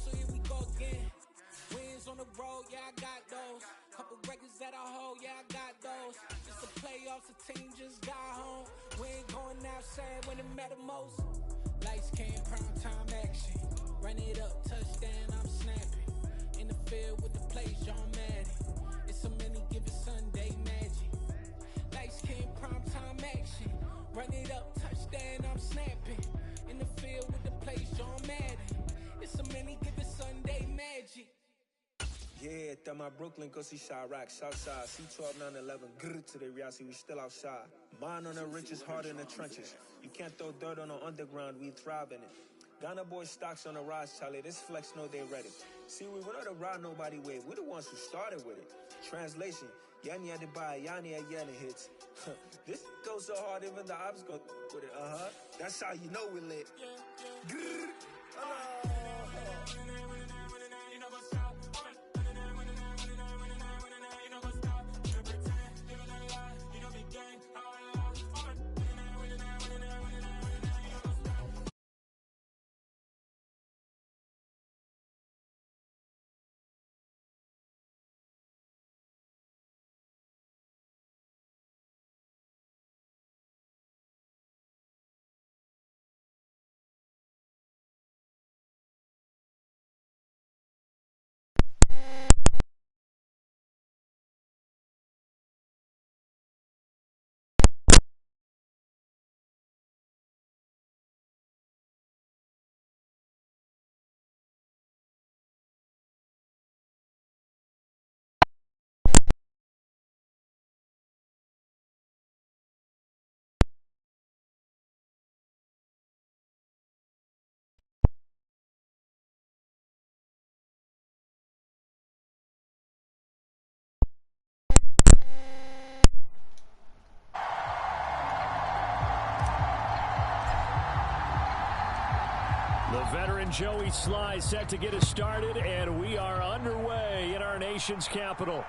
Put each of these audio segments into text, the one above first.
so here we go again. Wins on the road, yeah, I got those. Couple records that I hold, yeah, I got those. Just the playoffs, the team just got home. We ain't going outside when it matter most. Lights came, prime time action. Run it up, touchdown, I'm snapping. In the field with the plays, John Madden. It's a many given Sunday magic. Lights came, prime time action. Run it up, touchdown, I'm snapping. In the field with the plays, John Madden. It's a many given Sunday magic. Yeah, that my Brooklyn go see Chirac, Southside, C12 911, grrr to the reality, we still outside. Mine on the riches, hard in the trenches. You can't throw dirt on the underground, we thrive in it. Ghana boys stocks on the rise, Charlie, this flex know they ready. See, we were not to ride nobody with, we're the ones who started with it. Translation, Yani had to buy, Yani had Yanni hits. This goes so hard, even the ops go with it, That's how you know we lit. Grrr. The veteran Joey Sly set to get us started, and we are underway in our nation's capital.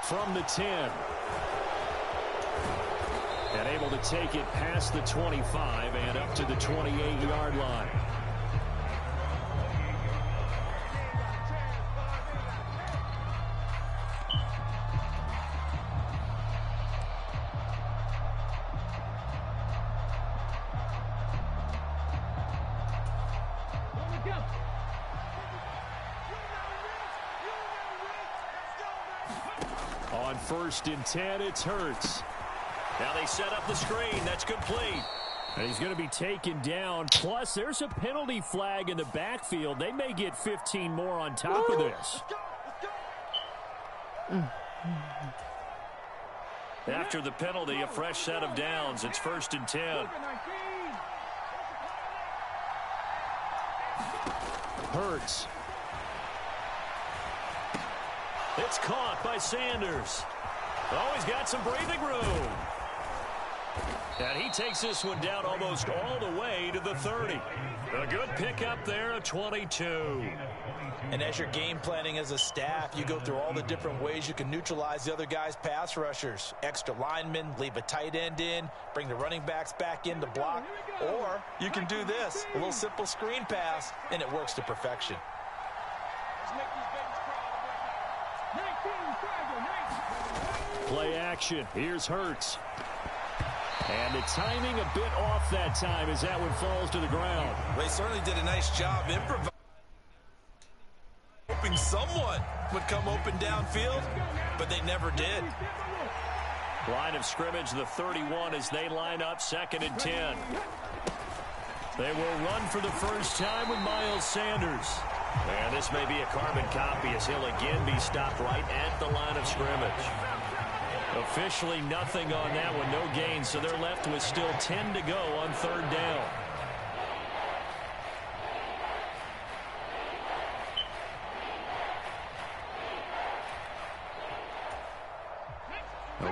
From the 10. And able to take it past the 25 and up to the 28-yard line. On 1st and 10, it's Hurts. Now they set up the screen. That's complete. And he's going to be taken down. Plus, there's a penalty flag in the backfield. They may get 15 more on top of this. After the penalty, a fresh set of downs. It's 1st and 10. Hurts. It's caught by Sanders. Oh, he's got some breathing room. And he takes this one down almost all the way to the 30. A good pickup there, a 22. And as you're game planning as a staff, you go through all the different ways you can neutralize the other guy's pass rushers. Extra linemen, leave a tight end in, bring the running backs back in to block. Or you can do this, a little simple screen pass, and it works to perfection. Play action. Here's Hurts. And the timing a bit off that time as that one falls to the ground. They certainly did a nice job improvising. Hoping someone would come open downfield, but they never did. Line of scrimmage, the 31 as they line up 2nd and 10. They will run for the first time with Miles Sanders. And this may be a carbon copy as he'll again be stopped right at the line of scrimmage. Officially nothing on that one, no gain, so they're left with still 10 to go on 3rd down.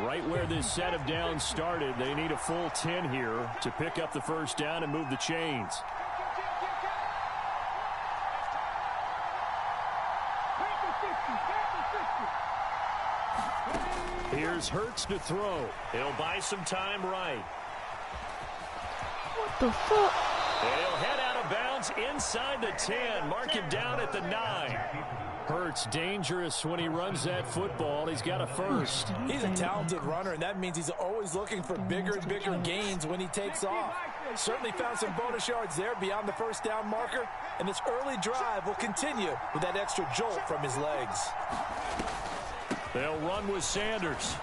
Right where this set of downs started, they need a full 10 here to pick up the first down and move the chains. Here's Hurts to throw. He'll buy some time right. What the fuck? And he'll head out of bounds inside the 10. Mark him down at the 9. Hurts dangerous when he runs that football. He's got a first. He's a talented runner, and that means he's always looking for bigger and bigger gains when he takes off. Certainly found some bonus yards there beyond the first down marker, and this early drive will continue with that extra jolt from his legs. They'll run with Sanders.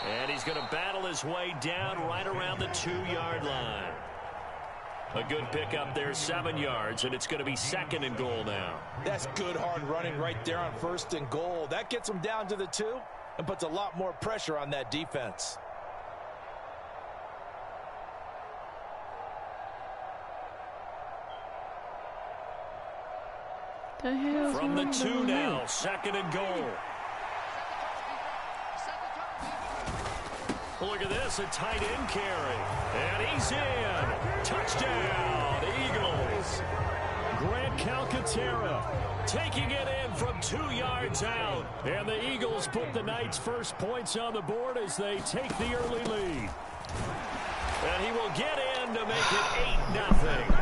And he's going to battle his way down right around the 2-yard line. A good pickup there, 7 yards, and it's going to be 2nd and goal now. That's good hard running right there on 1st and goal. That gets him down to the 2 and puts a lot more pressure on that defense. From the 2 now, 2nd and goal. Look at this, a tight end carry. And he's in. Touchdown, Eagles. Grant Calcaterra taking it in from 2 yards out. And the Eagles put the night's first points on the board as they take the early lead. And he will get in to make it 8-0.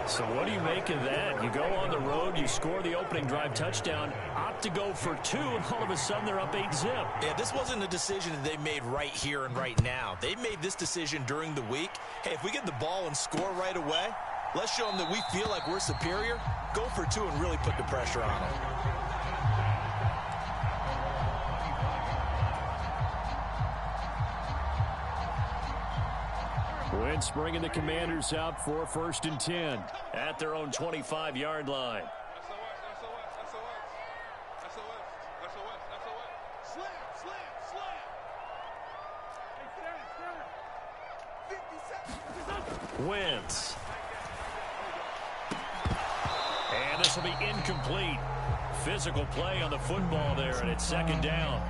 So what do you make of that? You go on the road, you score the opening drive touchdown, opt to go for 2, and all of a sudden they're up 8-0. Yeah, this wasn't a decision that they made right here and right now. They made this decision during the week. Hey, if we get the ball and score right away, let's show them that we feel like we're superior. Go for 2 and really put the pressure on them. Wentz bringing the Commanders out for 1st and 10 at their own 25-yard line. Wentz. And this will be incomplete. Physical play on the football there, and it's 2nd down.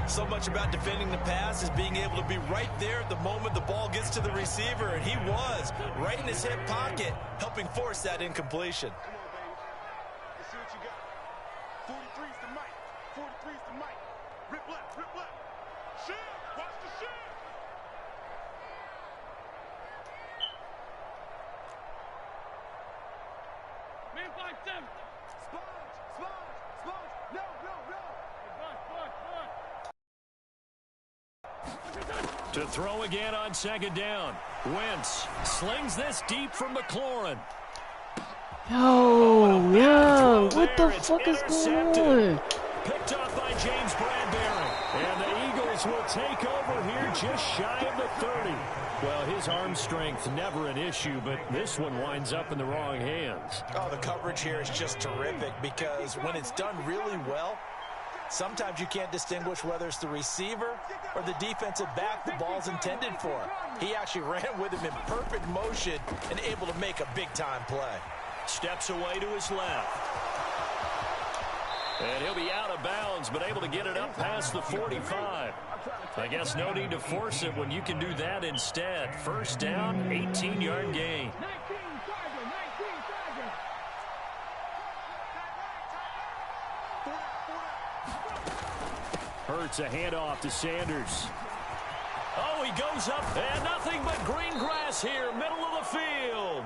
So much about defending the pass is being able to be right there at the moment the ball gets to the receiver, and he was right in his hip pocket, helping force that incompletion. Come on, baby. Let's see what you got. 43's the mic. 43's the mic. Rip left, rip left. Shield, watch the shield. Man 5-7. Sponge. No. To throw again on 2nd down. Wentz slings this deep from McLaurin. Yo, what the fuck is going on? Picked off by James Bradbury. And the Eagles will take over here just shy of the 30. Well, his arm strength never an issue, but this one winds up in the wrong hands. Oh, the coverage here is just terrific because when it's done really well, sometimes you can't distinguish whether it's the receiver or the defensive back the ball's intended for. He actually ran with him in perfect motion and able to make a big-time play. Steps away to his left. And he'll be out of bounds, but able to get it up past the 45. I guess no need to force it when you can do that instead. 1st down, 18-yard gain. Hurts a handoff to Sanders. Oh, he goes up, and nothing but green grass here, middle of the field.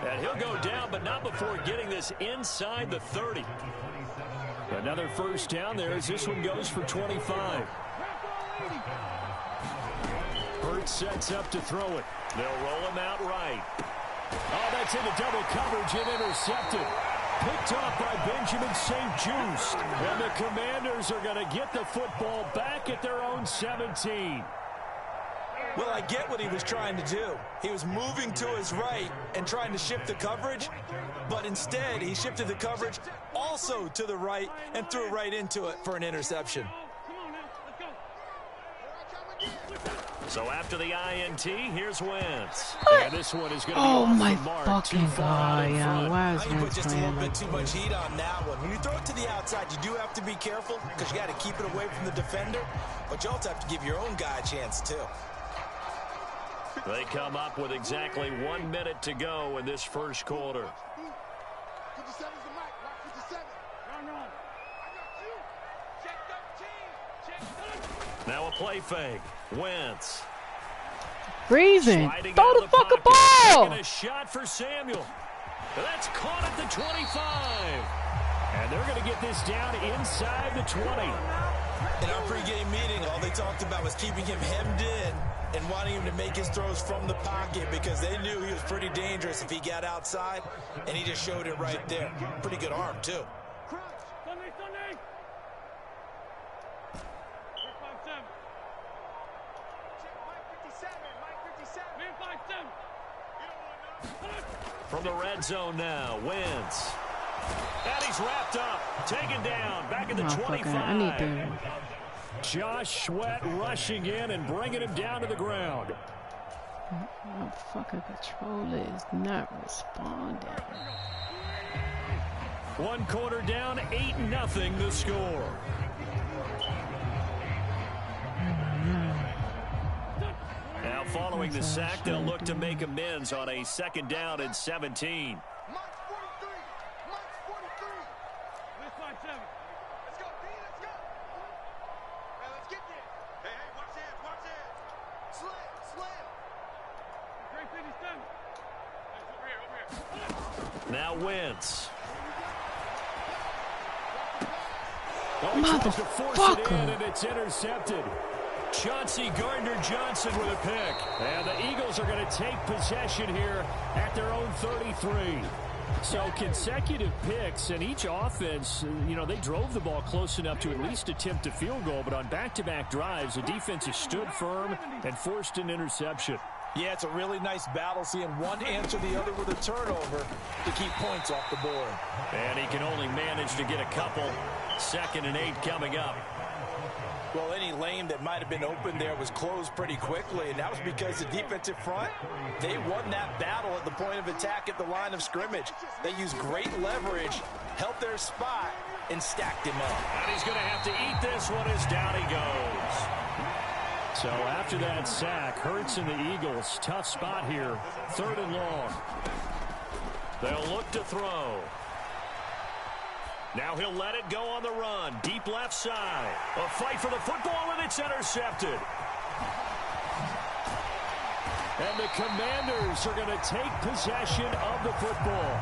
And he'll go down, but not before getting this inside the 30. Another 1st down there as this one goes for 25. Hurts sets up to throw it. They'll roll him out right. Oh, that's into double coverage and intercepted. Picked off by Benjamin St-Juste. And the Commanders are going to get the football back at their own 17. Well, I get what he was trying to do. He was moving to his right and trying to shift the coverage, but instead he shifted the coverage also to the right and threw right into it for an interception. So after the INT, here's Wentz. And this one is going to be Oh off my the mark. fucking god, yeah. Why is I put Wentz just a playing little bit like too much heat on that one. When you throw it to the outside, you do have to be careful because you got to keep it away from the defender, but you also have to give your own guy a chance too. They come up with exactly 1 minute to go in this first quarter. 57's the mic. Watch 57. Run. I got you. Check 13. Now a play fake. Wentz. Breathing. Throw the fucking ball. Taking a shot for Samuel. That's caught at the 25. And they're going to get this down inside the 20. In our pregame meeting, all they talked about was keeping him hemmed in and wanting him to make his throws from the pocket because they knew he was pretty dangerous if he got outside, and he just showed it right there. Pretty good arm, too. From the red zone now, Wentz. And he's wrapped up, taken down, back at the 25. I need to. Josh Sweat rushing in and bringing him down to the ground. Fucking controller is not responding. One quarter down, 8-0 the score. Now following the sack, they'll look to make amends on a 2nd down and 17. Now Wentz. Motherfucker. And it's intercepted. Chauncey Gardner-Johnson with a pick. And the Eagles are going to take possession here at their own 33. So consecutive picks, and each offense, you know, they drove the ball close enough to at least attempt a field goal, but on back-to-back drives, the defense has stood firm and forced an interception. Yeah, it's a really nice battle, seeing one answer the other with a turnover to keep points off the board. And he can only manage to get a couple. 2nd and 8 coming up. Well, any lane that might have been open there was closed pretty quickly, and that was because the defensive front, they won that battle at the point of attack at the line of scrimmage. They used great leverage, held their spot, and stacked him up. And he's going to have to eat this one as down he goes. So after that sack, Hurts and the Eagles, tough spot here, 3rd and long. They'll look to throw. Now he'll let it go on the run. Deep left side. A fight for the football, and it's intercepted. And the Commanders are going to take possession of the football.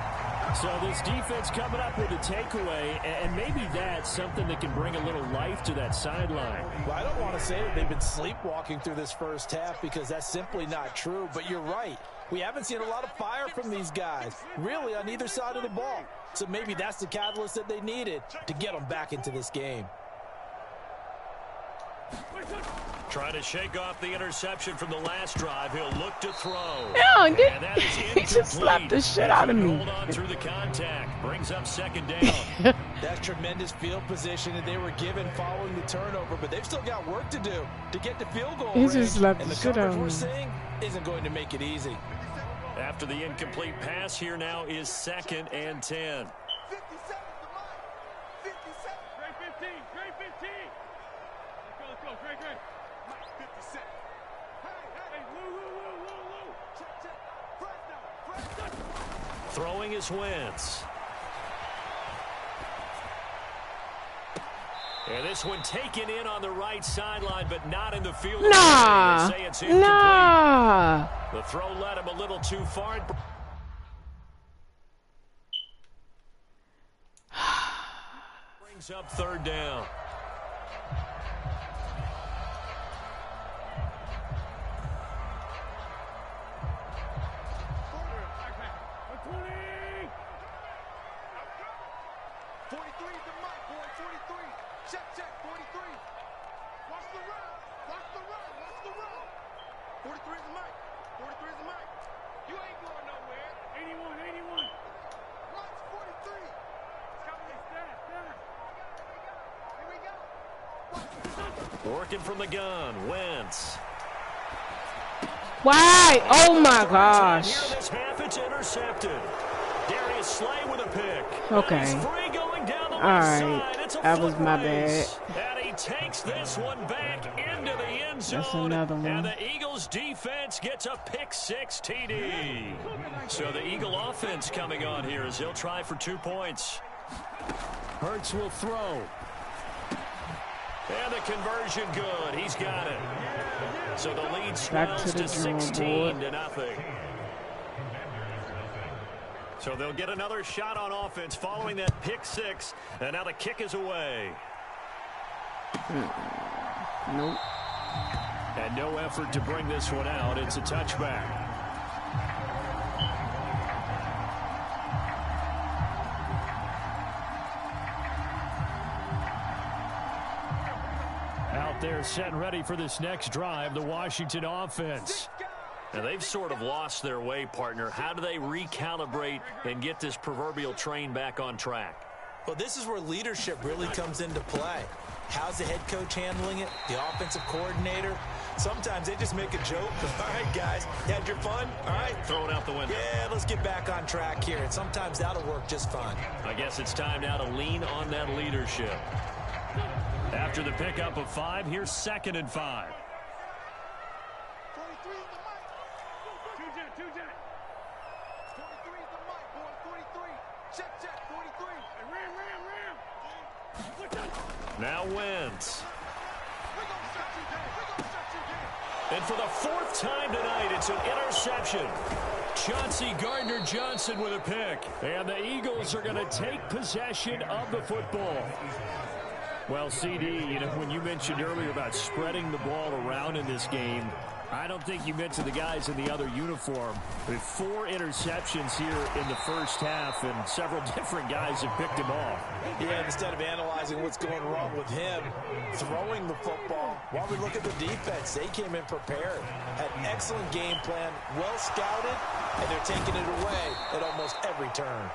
So this defense coming up with a takeaway, and maybe that's something that can bring a little life to that sideline. Well, I don't want to say that they've been sleepwalking through this first half because that's simply not true, but you're right. We haven't seen a lot of fire from these guys, really, on either side of the ball. So maybe that's the catalyst that they needed to get them back into this game. Trying to shake off the interception from the last drive. He'll look to throw. Yeah, he just slapped the shit out of me. Hold on through the contact. Brings up 2nd down. That's tremendous field position that they were given following the turnover, but they've still got work to do to get to field goal range. Just slapped and the the shit out coverage of we're me. seeing isn't going to make it easy. After the incomplete pass, here now is 2nd and 10. 57 to Mike. 57. Great 15. Great 15. Let's go. Great. Mike, 57. Hey. Woo. Check. Press down. Throwing is Wentz. And this one taken in on the right sideline, but not in the field. Nah. They say it's incomplete. Nah. The throw led him a little too far. Brings up 3rd down. Check, 43. Watch the run. 43 is the mic. You ain't going nowhere. 81. Mike's 43. It's coming. Here we go. Working from the gun, Wentz. Why? Oh my gosh. Here this half, it's intercepted. Darius Slay with a pick. Okay. He's free going down the All left right. side. It's a That was foot my race. bad. And he takes this one back into the end zone. That's another one. And the Eagles defense gets a pick 6 TD. So the Eagle offense coming on here as they'll try for 2 points. Hurts will throw. And the conversion good. He's got it. So the lead swells to 16-0. So they'll get another shot on offense following that pick six, and now the kick is away. Nope. And no effort to bring this one out. It's a touchback. Out there set and ready for this next drive, the Washington offense. Now, they've sort of lost their way, partner. How do they recalibrate and get this proverbial train back on track? Well, this is where leadership really comes into play. How's the head coach handling it? The offensive coordinator? Sometimes they just make a joke. All right, guys, you had your fun? All right. Throw it out the window. Yeah, let's get back on track here. And sometimes that'll work just fine. I guess it's time now to lean on that leadership. After the pickup of 5, here's 2nd and 5. 43 is the mic. 2 jet. 43 is the mic, boy. 43. Check. 43. Hey, ram. Now Wentz. We're going to shut you down. And for the 4th time tonight, it's an interception. Chauncey Gardner-Johnson with a pick. And the Eagles are going to take possession of the football. Well, CD, when you mentioned earlier about spreading the ball around in this game, I don't think you mentioned the guys in the other uniform. With 4 interceptions here in the first half, and several different guys have picked him off. Yeah, instead of analyzing what's going wrong with him, throwing the football, while we look at the defense, they came in prepared. Had an excellent game plan, well scouted, and they're taking it away at almost every turn.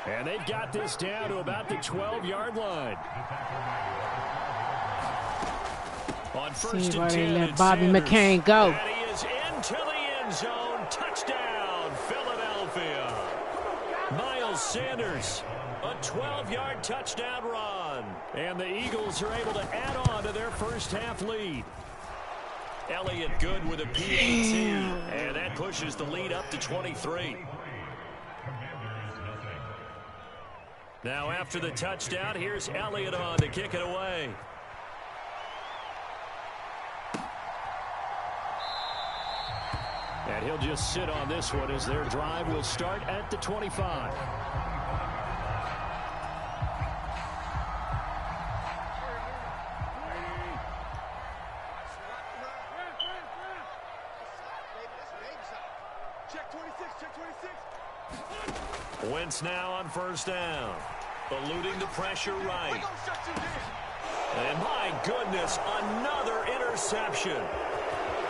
And they've got this down to about the 12-yard line. On 1st and 10, let Bobby McCain go. And he is into the end zone. Touchdown, Philadelphia. Miles Sanders, a 12-yard touchdown run. And the Eagles are able to add on to their first half lead. Elliott Good with a PAT. And that pushes the lead up to 23. Now after the touchdown, here's Elliott on to kick it away. And he'll just sit on this one as their drive will start at the 25. Check 26. Wentz now on 1st down. Eluding the pressure right. And my goodness, another interception.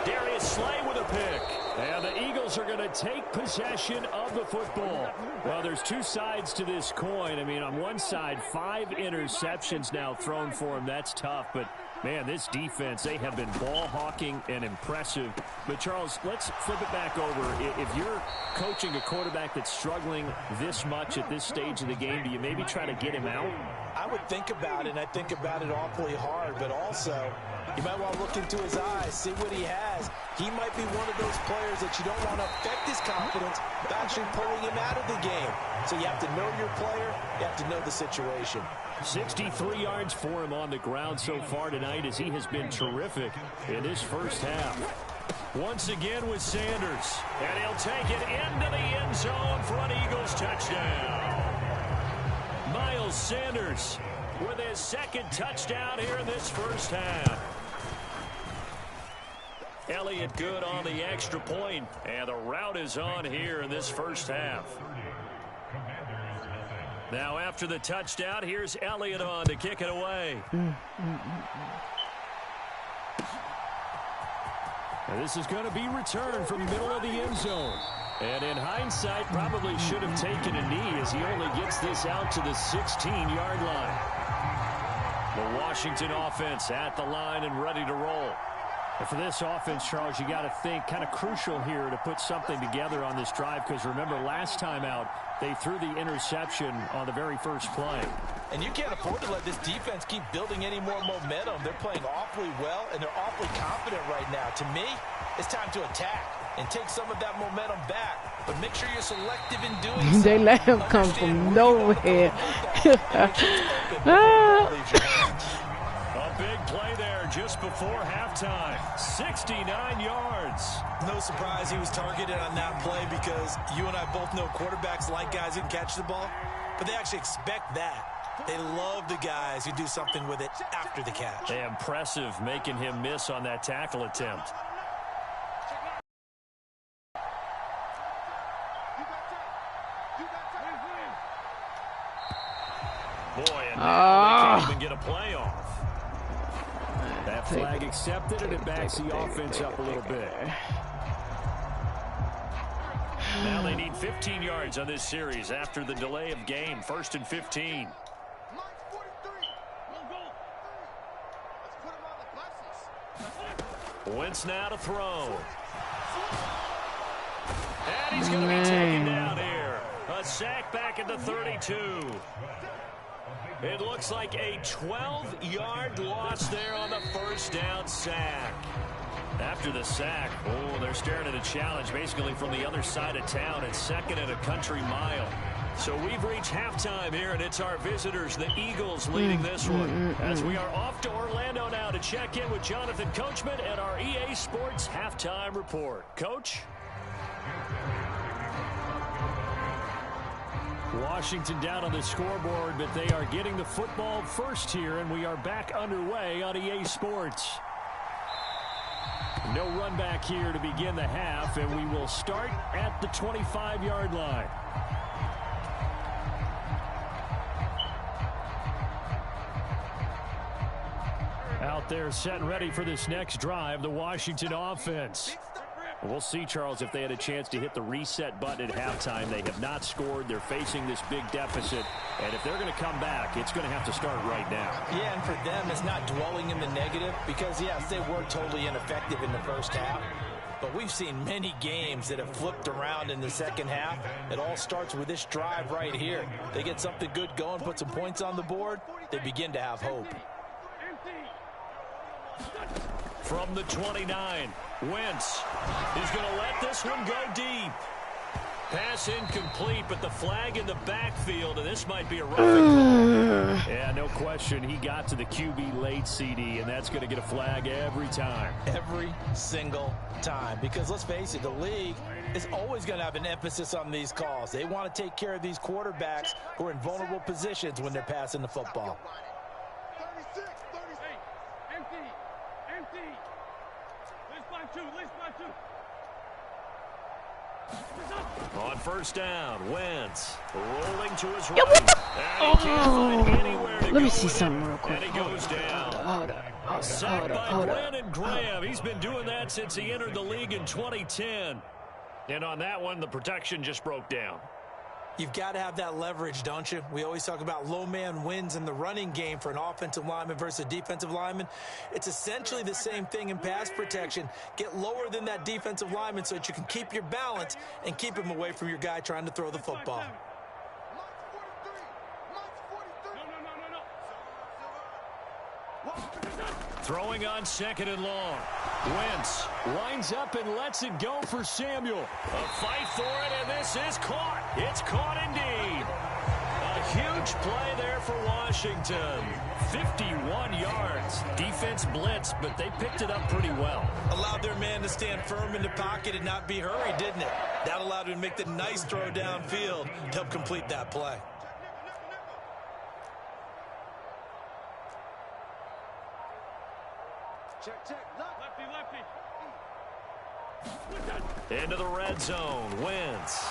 Darius Slay with a pick. And the Eagles are going to take possession of the football. Well, there's 2 sides to this coin. I mean, on one side, 5 interceptions now thrown for him. That's tough. But, man, this defense, they have been ball hawking and impressive. But, Charles, let's flip it back over. If you're coaching a quarterback that's struggling this much at this stage of the game, do you maybe try to get him out? I would think about it, and I think about it awfully hard, but also you might want to look into his eyes, see what he has. He might be one of those players that you don't want to affect his confidence by actually pulling him out of the game. So you have to know your player, you have to know the situation. 63 yards for him on the ground so far tonight as he has been terrific in this first half. Once again with Sanders, and he'll take it into the end zone for an Eagles touchdown. Miles Sanders with his 2nd touchdown here in this first half. Elliott Good on the extra point, and the route is on here in this first half. Now after the touchdown, here's Elliott on to kick it away. And this is going to be returned from the middle of the end zone. And in hindsight, probably should have taken a knee as he only gets this out to the 16-yard line. The Washington offense at the line and ready to roll. And for this offense, Charles, you got to think kind of crucial here to put something together on this drive, because remember last time out, they threw the interception on the very first play. And you can't afford to let this defense keep building any more momentum. They're playing awfully well, and they're awfully confident right now. To me, it's time to attack and take some of that momentum back. But make sure you're selective in doing so. They let him come from nowhere. A big play there just before halftime. 69 yards. No surprise he was targeted on that play because you and I both know quarterbacks like guys who can catch the ball, but they actually expect that. They love the guys who do something with it after the catch. Impressive making him miss on that tackle attempt. Boy, and now they can't even get a play off. That flag accepted, and it backs the offense up a little bit. Now they need 15 yards on this series after the delay of game. 1st and 15. Wentz now to throw. And he's going to be taken down here. A sack back at the 32. It looks like a 12-yard loss there on the first down sack. After the sack, they're staring at a challenge basically from the other side of town. It's 2nd and a country mile. So we've reached halftime here, and it's our visitors, the Eagles, leading this one. As we are off to Orlando now to check in with Jonathan Coachman and our EA Sports Halftime Report. Coach? Washington down on the scoreboard, but they are getting the football first here, and we are back underway on EA Sports. No run back here to begin the half, and we will start at the 25-yard line. Out there set and ready for this next drive, the Washington offense. We'll see, Charles, if they had a chance to hit the reset button at halftime. They have not scored. They're facing this big deficit. And if they're going to come back, it's going to have to start right now. Yeah, and for them, it's not dwelling in the negative because, yes, they were totally ineffective in the first half. But we've seen many games that have flipped around in the second half. It all starts with this drive right here. They get something good going, put some points on the board, they begin to have hope. From the 29, Wentz is going to let this one go deep. Pass incomplete, but the flag in the backfield, and this might be a roughing call. Yeah, no question. He got to the QB late, CD, and that's going to get a flag every time. Every single time. Because let's face it, the league is always going to have an emphasis on these calls. They want to take care of these quarterbacks who are in vulnerable positions when they're passing the football. On first down, Wentz rolling to his right. Let me see something real quick. And he goes down. Sacked by Brandon Graham. He's been doing that since he entered the league in 2010. And on that one, the protection just broke down. You've got to have that leverage, don't you? We always talk about low man wins in the running game for an offensive lineman versus a defensive lineman. It's essentially the same thing in pass protection. Get lower than that defensive lineman so that you can keep your balance and keep him away from your guy trying to throw the football. Throwing on 2nd and long. Wentz lines up and lets it go for Samuel. A fight for it, and this is caught. It's caught indeed. A huge play there for Washington. 51 yards. Defense blitzed, but they picked it up pretty well. Allowed their man to stand firm in the pocket and not be hurried, didn't it? That allowed him to make the nice throw downfield to help complete that play. Into the red zone, Wentz.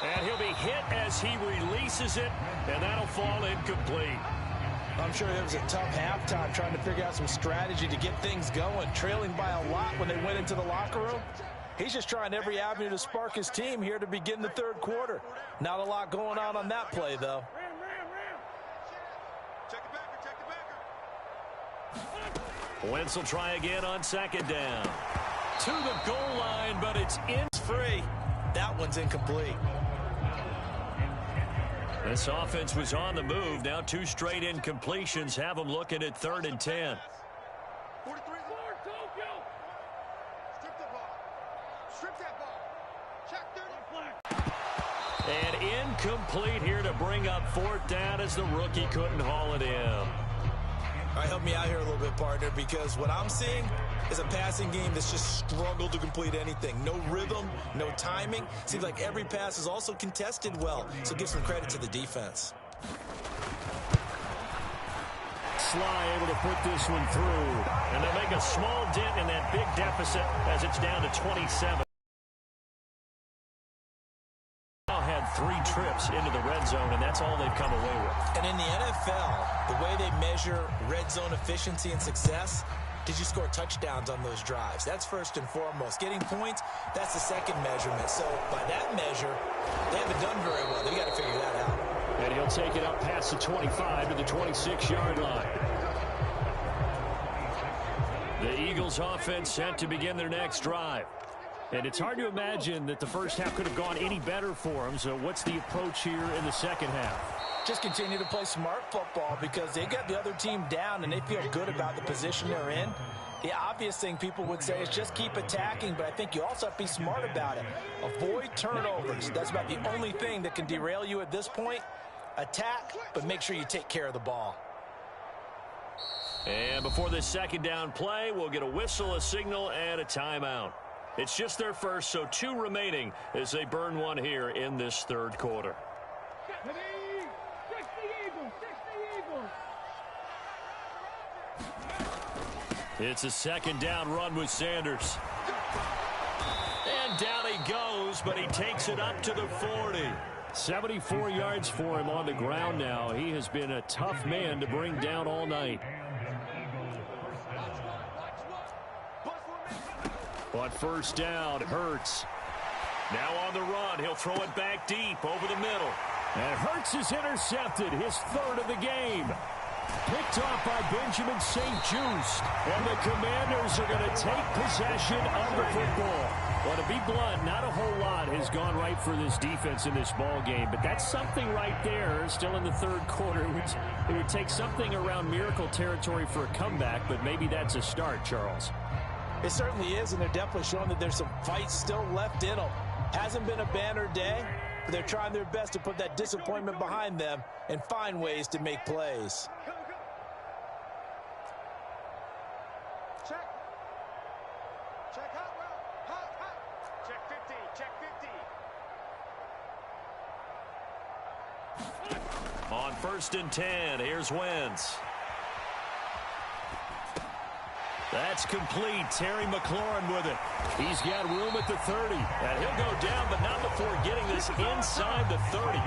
And he'll be hit as he releases it, and that'll fall incomplete. I'm sure it was a tough halftime trying to figure out some strategy to get things going, trailing by a lot when they went into the locker room. He's just trying every avenue to spark his team here to begin the third quarter. Not a lot going on that play, though. Wentz will try again on 2nd down. To the goal line, but it's free. That one's incomplete. This offense was on the move. Now 2 straight incompletions have them looking at 3rd and 10. And incomplete here to bring up 4th down as the rookie couldn't haul it in. All right, help me out here a little bit, partner, because what I'm seeing is a passing game that's just struggled to complete anything. No rhythm, no timing. Seems like every pass is also contested well, so give some credit to the defense. Sly able to put this one through. And they'll make a small dent in that big deficit as it's down to 27. Now had 3 trips into the red zone, and that's all they've come away with. And in the NFL, the way they measure red zone efficiency and success, did you score touchdowns on those drives? That's first and foremost. Getting points, that's the second measurement. So by that measure, they haven't done very well. They've got to figure that out. And he'll take it up past the 25 to the 26-yard line. The Eagles offense set to begin their next drive. And it's hard to imagine that the first half could have gone any better for them. So what's the approach here in the second half? Just continue to play smart football because they got the other team down and they feel good about the position they're in. The obvious thing people would say is just keep attacking, but I think you also have to be smart about it. Avoid turnovers. That's about the only thing that can derail you at this point. Attack, but make sure you take care of the ball. And before this second down play, we'll get a whistle, a signal, and a timeout. It's just their first, so 2 remaining as they burn one here in this third quarter. It's a second down run with Sanders. And down he goes, but he takes it up to the 40. 74 yards for him on the ground now. He has been a tough man to bring down all night. On first down, Hurts. Now on the run, he'll throw it back deep over the middle. And Hurts is intercepted, his 3rd of the game. Picked off by Benjamin St-Juste. And the Commanders are going to take possession of the football. Well, to be blunt, not a whole lot has gone right for this defense in this ball game, but that's something right there. Still in the third quarter, it would take something around miracle territory for a comeback, but maybe that's a start, Charles. It certainly is, and they're definitely showing that there's some fight still left in them. Hasn't been a banner day, but they're trying their best to put that disappointment behind them and find ways to make plays. Check hot route. Hot. Check 50. Check 50. On first and 10, here's Wentz. That's complete. Terry McLaurin with it. He's got room at the 30. And he'll go down, but not before getting this inside the 30.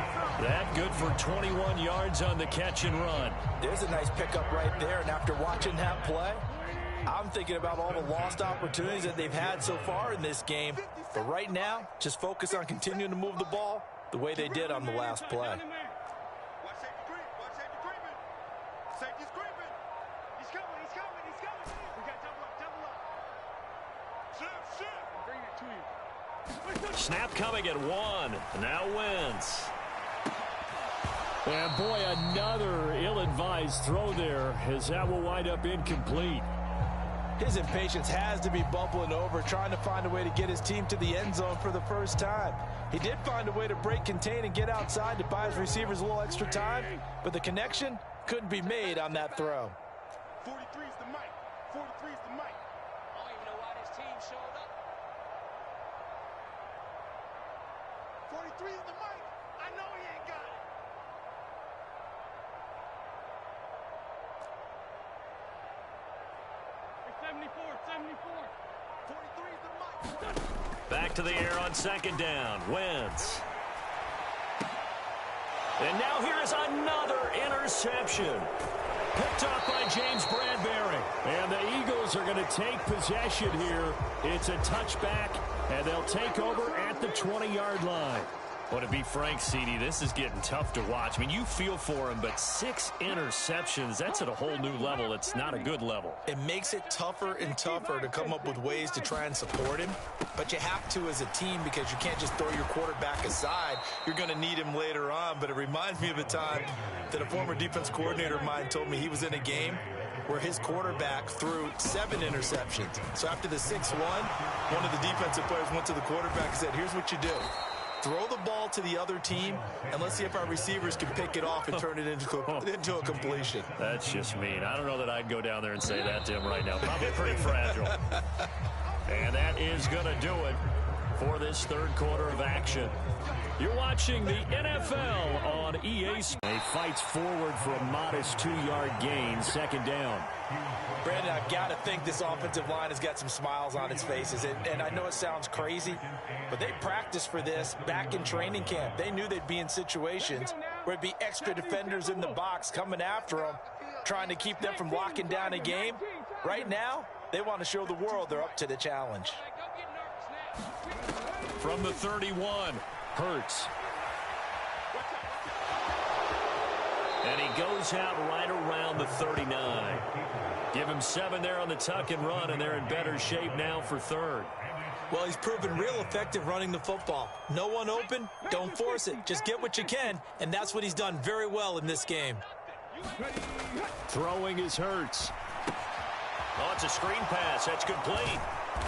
That good for 21 yards on the catch and run. There's a nice pickup right there, and after watching that play, I'm thinking about all the lost opportunities that they've had so far in this game. But right now, just focus on continuing to move the ball the way they did on the last play. Watch safety creep. Watch safety creeping. Safety's creeping. He's coming. We got double up. Shift. Bring it to you. Snap coming at 1. Now Wentz. And boy, another ill-advised throw there as that will wind up incomplete. His impatience has to be bubbling over, trying to find a way to get his team to the end zone for the first time. He did find a way to break contain and get outside to buy his receivers a little extra time, but the connection couldn't be made on that throw. 43's the mic. 43's the mic. I don't even know why this team showed up. 43's the mic. I know he ain't got it. It's 74. 43's the mic. Back to the air on second down. Wentz. And now here is another interception. Picked off by James Bradbury. And the Eagles are going to take possession here. It's a touchback, and they'll take over at the 20-yard line. Well, to be frank, CD, this is getting tough to watch. I mean, you feel for him, but 6 interceptions, that's at a whole new level. It's not a good level. It makes it tougher and tougher to come up with ways to try and support him. But you have to as a team because you can't just throw your quarterback aside. You're going to need him later on. But it reminds me of a time that a former defense coordinator of mine told me he was in a game where his quarterback threw 7 interceptions. So after the 6-1, one of the defensive players went to the quarterback and said, here's what you do. Throw the ball to the other team, and let's see if our receivers can pick it off and turn it into a completion. That's just mean. I don't know that I'd go down there and say that to him right now. Probably pretty fragile. And that is going to do it for this third quarter of action. You're watching the NFL on EA Sports. He fights forward for a modest 2-yard gain, second down. Brandon, I've got to think this offensive line has got some smiles on its faces. And I know it sounds crazy, but they practiced for this back in training camp. They knew they'd be in situations where it'd be extra defenders in the box coming after them, trying to keep them from locking down a game. Right now, they want to show the world they're up to the challenge. From the 31, Hurts. And he goes out right around the 39. Give him 7 there on the tuck and run, and they're in better shape now for third. Well, he's proven real effective running the football. No one open, don't force it. Just get what you can, and that's what he's done very well in this game. Throwing is Hurts. Oh, it's a screen pass. That's complete.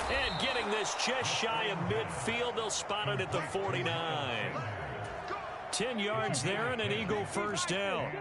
And getting this just shy of midfield, they'll spot it at the 49. 10 yards there and an Eagle first down.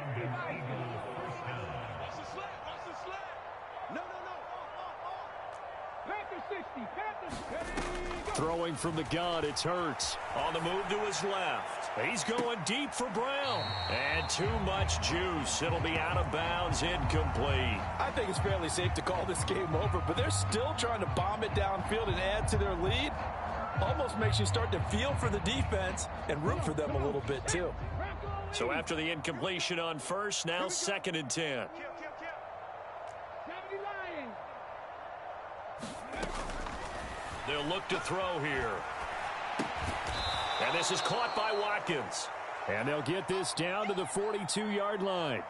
Throwing from the gun, it's Hurts. On the move to his left. He's going deep for Brown. And too much juice. It'll be out of bounds, incomplete. I think it's fairly safe to call this game over, but they're still trying to bomb it downfield and add to their lead. Almost makes you start to feel for the defense and root for them a little bit, too. So after the incompletion on first, now 2nd and 10. They'll look to throw here. And this is caught by Watkins. And they'll get this down to the 42-yard line.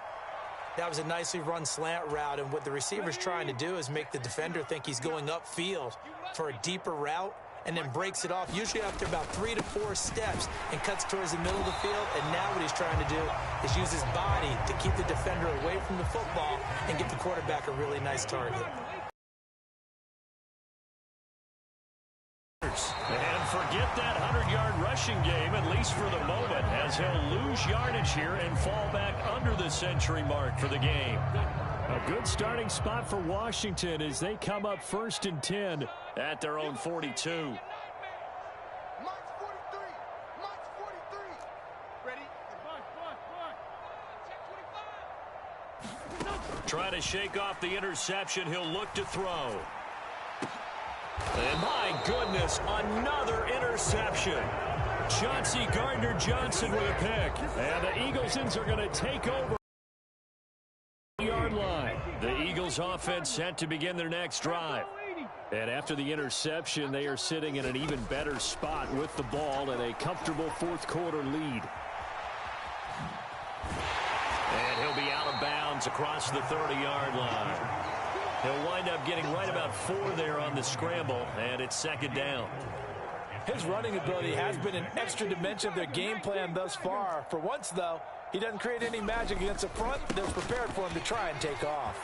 That was a nicely run slant route, and what the receiver's trying to do is make the defender think he's going upfield for a deeper route, and then breaks it off, usually after about 3 to 4 steps, and cuts towards the middle of the field. And now what he's trying to do is use his body to keep the defender away from the football and give the quarterback a really nice target. And forget that 100-yard rushing game, at least for the moment, as he'll lose yardage here and fall back under the century mark for the game. A good starting spot for Washington as they come up 1st and 10 at their own 42. Trying to shake off the interception. He'll look to throw. And my goodness, another interception. Chauncey Gardner-Johnson with a pick. And the Eaglesons are going to take over the yard line. The Eagles offense set to begin their next drive. And after the interception, they are sitting in an even better spot with the ball and a comfortable 4th quarter lead. And he'll be out of bounds across the 30-yard line. He'll wind up getting right about 4 there on the scramble, and it's 2nd down. His running ability has been an extra dimension of their game plan thus far. For once, though, he doesn't create any magic against the front. They're prepared for him to try and take off.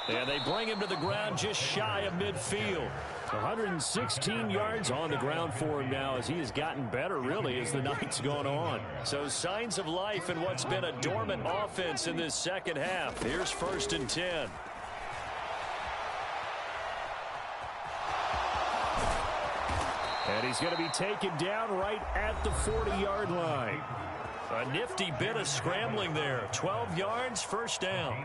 And they bring him to the ground just shy of midfield. 116 yards on the ground for him now as he has gotten better, really, as the night's gone on. So signs of life in what's been a dormant offense in this second half. Here's 1st and 10. And he's going to be taken down right at the 40-yard line. A nifty bit of scrambling there. 12 yards, 1st down.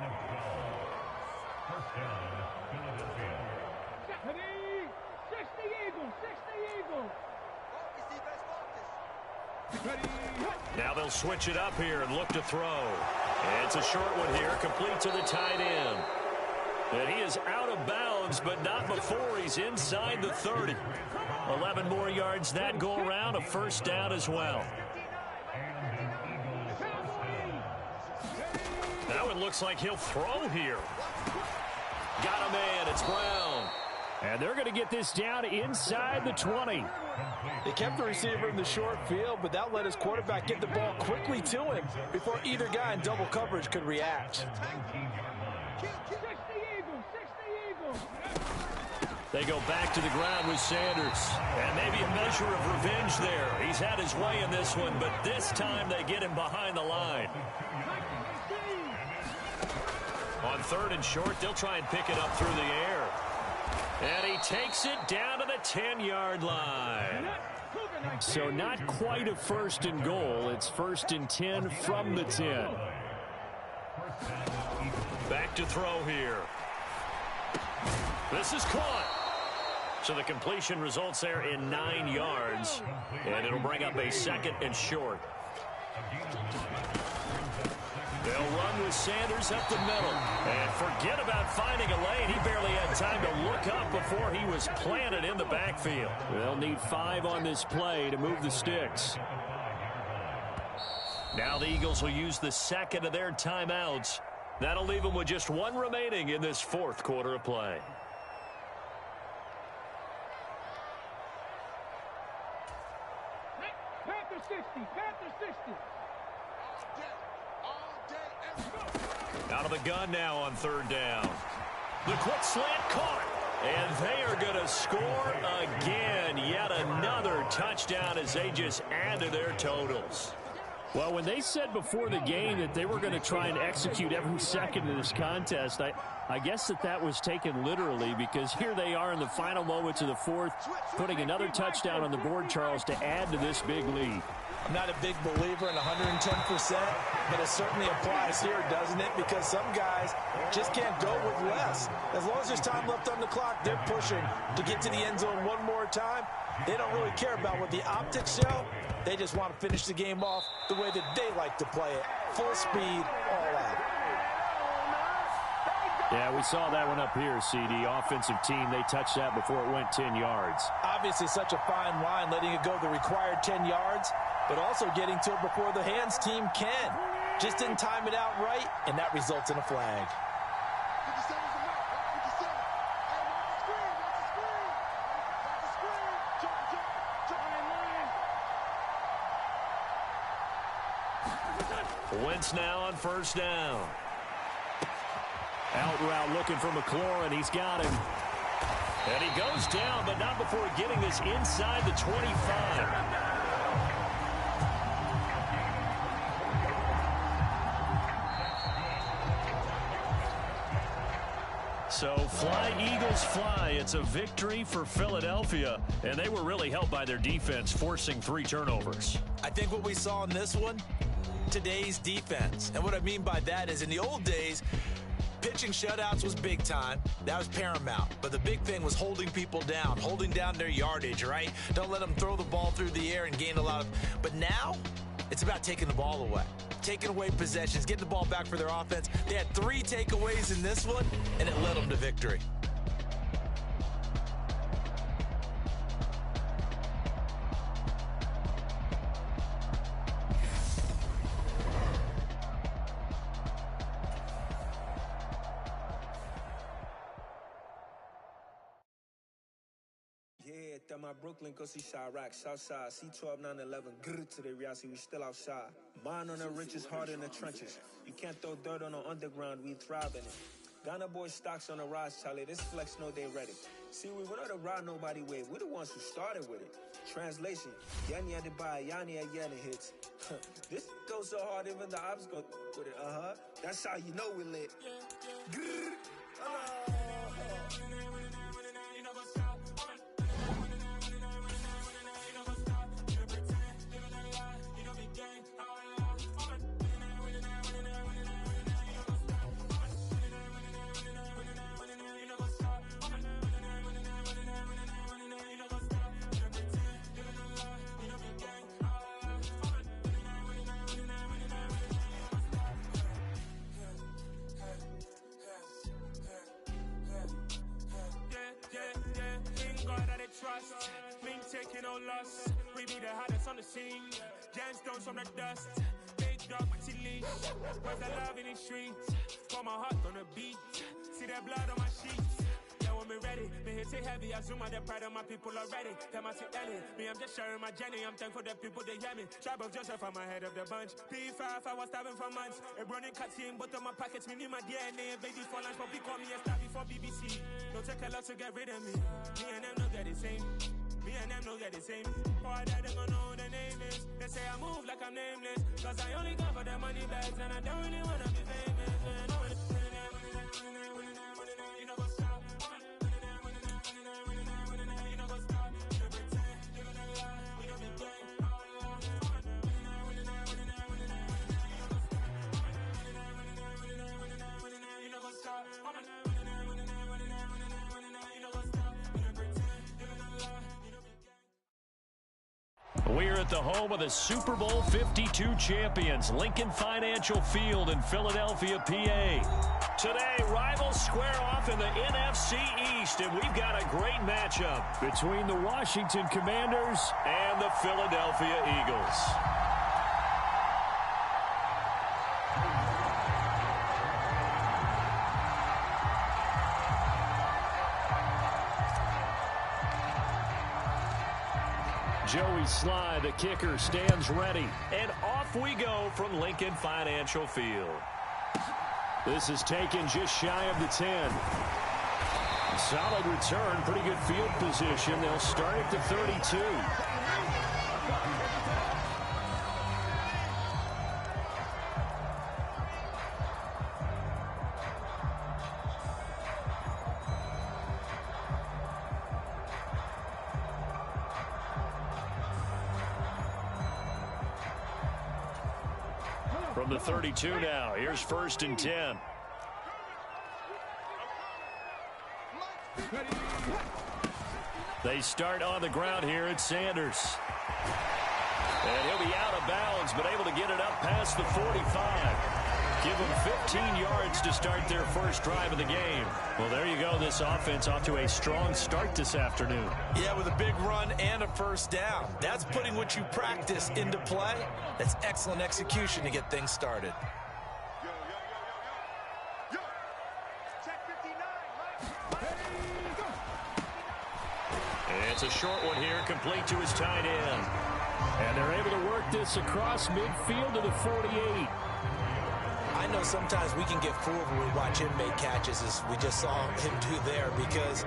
Now they'll switch it up here and look to throw. It's a short one here, complete to the tight end. And he is out of bounds, but not before he's inside the 30. 11 more yards that go around, a 1st down as well. Now it looks like he'll throw here. Got a man, it's Brown. And they're going to get this down inside the 20. They kept the receiver in the short field, but that let his quarterback get the ball quickly to him before either guy in double coverage could react. They go back to the ground with Sanders. And maybe a measure of revenge there. He's had his way in this one, but this time they get him behind the line. On 3rd and short, they'll try and pick it up through the air. And he takes it down to the 10-yard line. So not quite a 1st and goal. It's 1st and 10 from the 10. Back to throw here. This is caught. So the completion results there in 9 yards. And it'll bring up a 2nd and short. They'll run with Sanders up the middle. And forget about finding a lane. He barely had time to look up before he was planted in the backfield. They'll need 5 on this play to move the sticks. Now the Eagles will use the 2nd of their timeouts. That'll leave them with just 1 remaining in this 4th quarter of play. Panther 60, Panther 60. Out of the gun now on 3rd down. The quick slant caught. And they are going to score again. Yet another touchdown as they just add to their totals. Well, when they said before the game that they were going to try and execute every second of this contest, I guess that was taken literally, because here they are in the final moments of the 4th, putting another touchdown on the board, Charles, to add to this big lead. I'm not a big believer in 110%, but it certainly applies here, doesn't it? Because some guys just can't go with less. As long as there's time left on the clock, they're pushing to get to the end zone one more time. They don't really care about what the optics show. They just want to finish the game off the way that they like to play it. Full speed, all out. Yeah, we saw that one up here, CD. Offensive team, they touched that before it went 10 yards. Obviously such a fine line, letting it go the required 10 yards, but also getting to it before the hands team can. Just didn't time it out right, and that results in a flag. Wentz now on 1st down. Out route looking for McLaurin. He's got him. And he goes down, but not before getting this inside the 25. So fly, Eagles, fly. It's a victory for Philadelphia, and they were really helped by their defense, forcing 3 turnovers. I think what we saw in this one, today's defense. And what I mean by that is in the old days, pitching shutouts was big time. That was paramount. But the big thing was holding people down, holding down their yardage, right? Don't let them throw the ball through the air and gain a lot of... But now, it's about taking the ball away. Taking away possessions, getting the ball back for their offense. They had 3 takeaways in this one, and it led them to victory. My Brooklyn, go see Chirac, Southside, C12, 911, grrr to the reality, we still outside. Mine on the richest, heart in the trenches. You can't throw dirt on the underground, we thrive in it. Ghana boys stocks on the rise, Charlie, this flex know they ready. See, we went on the ride nobody wave, we're the ones who started with it. Translation, Yanni had to buy, Yanni had Yanni hits. This goes so hard, even the ops go with it, That's how you know we lit. Grrr, trust, me taking no loss. We be the hottest on the scene. Gemstones from the dust. Big dog, Maxi leash. Where's the love in the streets? Got my heart on the beat. See that blood on my sheets. Yeah, when me ready, me hit it heavy. I zoom out the pride of my people already. Tell my Ellie, me I'm just sharing my journey. I'm thankful that people they hear me. Tribe of Joseph, I'm ahead of the bunch. P5, I was starving for months. A running cutscene, but on my pockets, me need my DNA. Baby for lunch, but we call me a star before BBC. No go take a lot to get rid of me. Me and them don't get the same. Me and them don't get the same. Boy, that them gonna know the name is. They say I move like I'm nameless. Cause I only come for the money bags and I don't really wanna be famous. You know what's up? You know what's up? You pretend, you gonna lie, we don't be gang. You know what's up? We're at the home of the Super Bowl 52 champions, Lincoln Financial Field in Philadelphia, PA. Today, rivals square off in the NFC East, and we've got a great matchup between the Washington Commanders and the Philadelphia Eagles. Joey Sly, the kicker, stands ready. And off we go from Lincoln Financial Field. This is taken just shy of the 10. Solid return, pretty good field position. They'll start at the 32. From the 32 now, here's 1st and 10. They start on the ground here at Sanders. And he'll be out of bounds, but able to get it up past the 45. Give them 15 yards to start their first drive of the game. Well, there you go. This offense off to a strong start this afternoon. Yeah, with a big run and a first down. That's putting what you practice into play. That's excellent execution to get things started. It's a short one here, complete to his tight end. And they're able to work this across midfield to the 48. I know sometimes we can get fooled when we watch him make catches, as we just saw him do there, because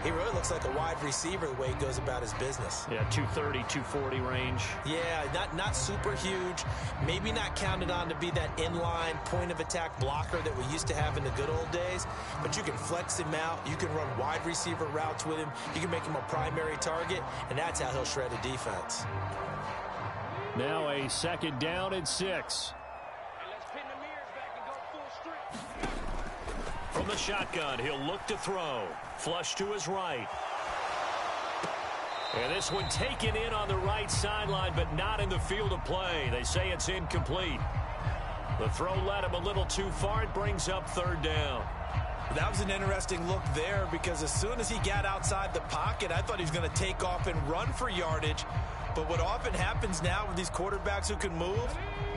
he really looks like a wide receiver the way he goes about his business. Yeah, 230, 240 range. Yeah, not super huge. Maybe not counted on to be that inline point-of-attack blocker that we used to have in the good old days, but you can flex him out. You can run wide receiver routes with him. You can make him a primary target, and that's how he'll shred a defense. Now a 2nd down and 6. From the shotgun, he'll look to throw. Flush to his right. And this one taken in on the right sideline, but not in the field of play. They say it's incomplete. The throw led him a little too far. It brings up 3rd down. That was an interesting look there, because as soon as he got outside the pocket, I thought he was going to take off and run for yardage. But what often happens now with these quarterbacks who can move,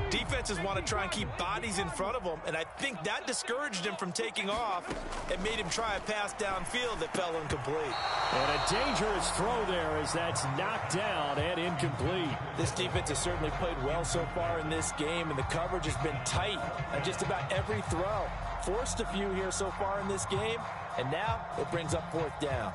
defenses want to try and keep bodies in front of them, and I think that discouraged him from taking off and made him try a pass downfield that fell incomplete. And a dangerous throw there as that's knocked down and incomplete. This defense has certainly played well so far in this game, and the coverage has been tight on just about every throw. Forced a few here so far in this game, and now it brings up 4th down.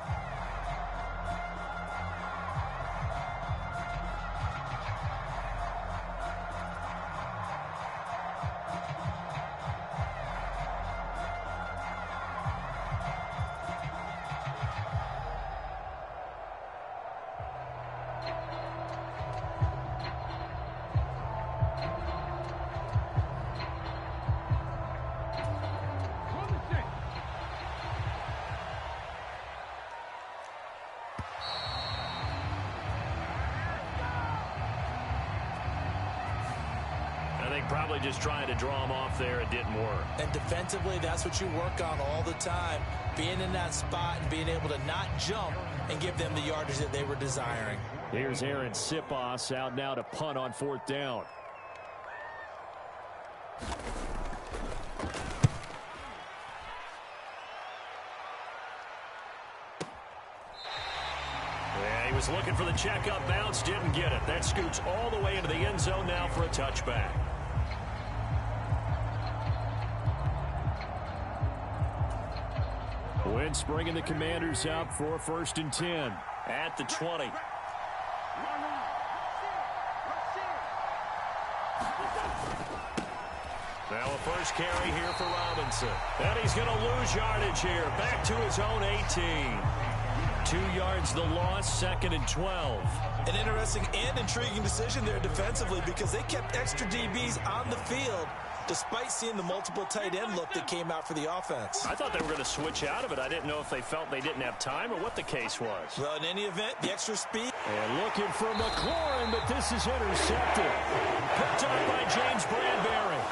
Probably just trying to draw him off there. It didn't work. And defensively, that's what you work on all the time. Being in that spot and being able to not jump and give them the yardage that they were desiring. Here's Aaron Sipos out now to punt on 4th down. Yeah, he was looking for the checkup bounce, didn't get it. That scoots all the way into the end zone now for a touchback. Wentz bringing the Commanders up for 1st and 10 at the 20. Now a first carry here for Robinson. And he's going to lose yardage here. Back to his own 18. 2 yards the loss, 2nd and 12. An interesting and intriguing decision there defensively because they kept extra DBs on the field despite seeing the multiple tight end look that came out for the offense. I thought they were going to switch out of it. I didn't know if they felt they didn't have time or what the case was. Well, in any event, the extra speed. And looking for McLaurin, but this is intercepted. Picked up by James Bradbury.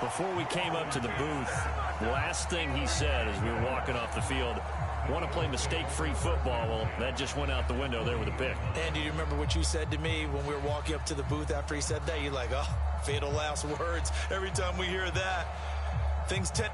Before we came up to the booth, last thing he said as we were walking off the field, want to play mistake-free football. Well, that just went out the window there with a pick. And do you remember what you said to me when we were walking up to the booth after he said that? You're like, oh, fatal last words. Every time we hear that, things tend...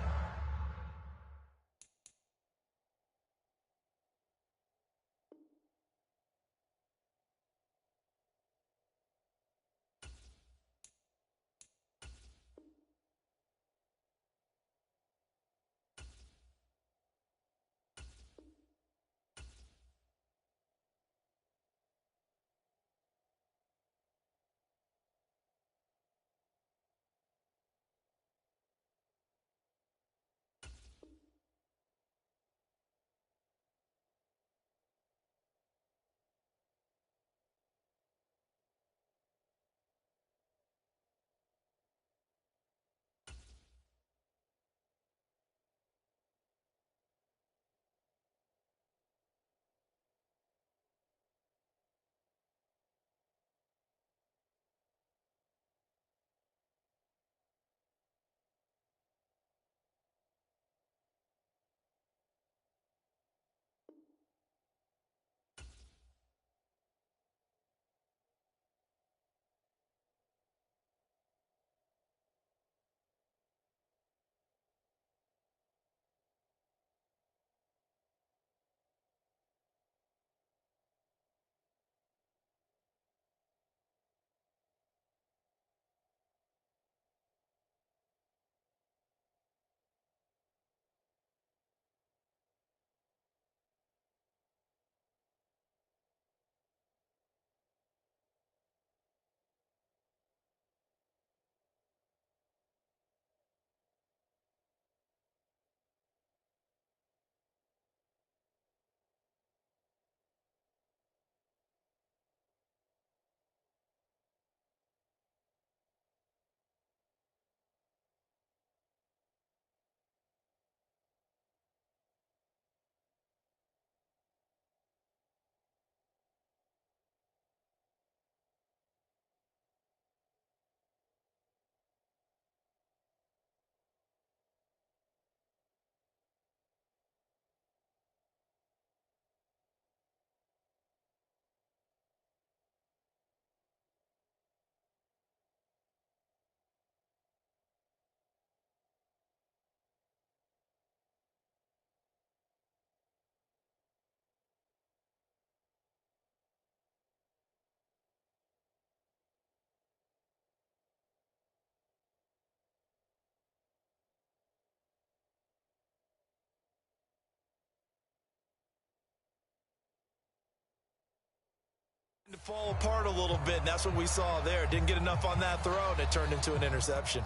to fall apart a little bit, and that's what we saw there. Didn't get enough on that throw, and it turned into an interception.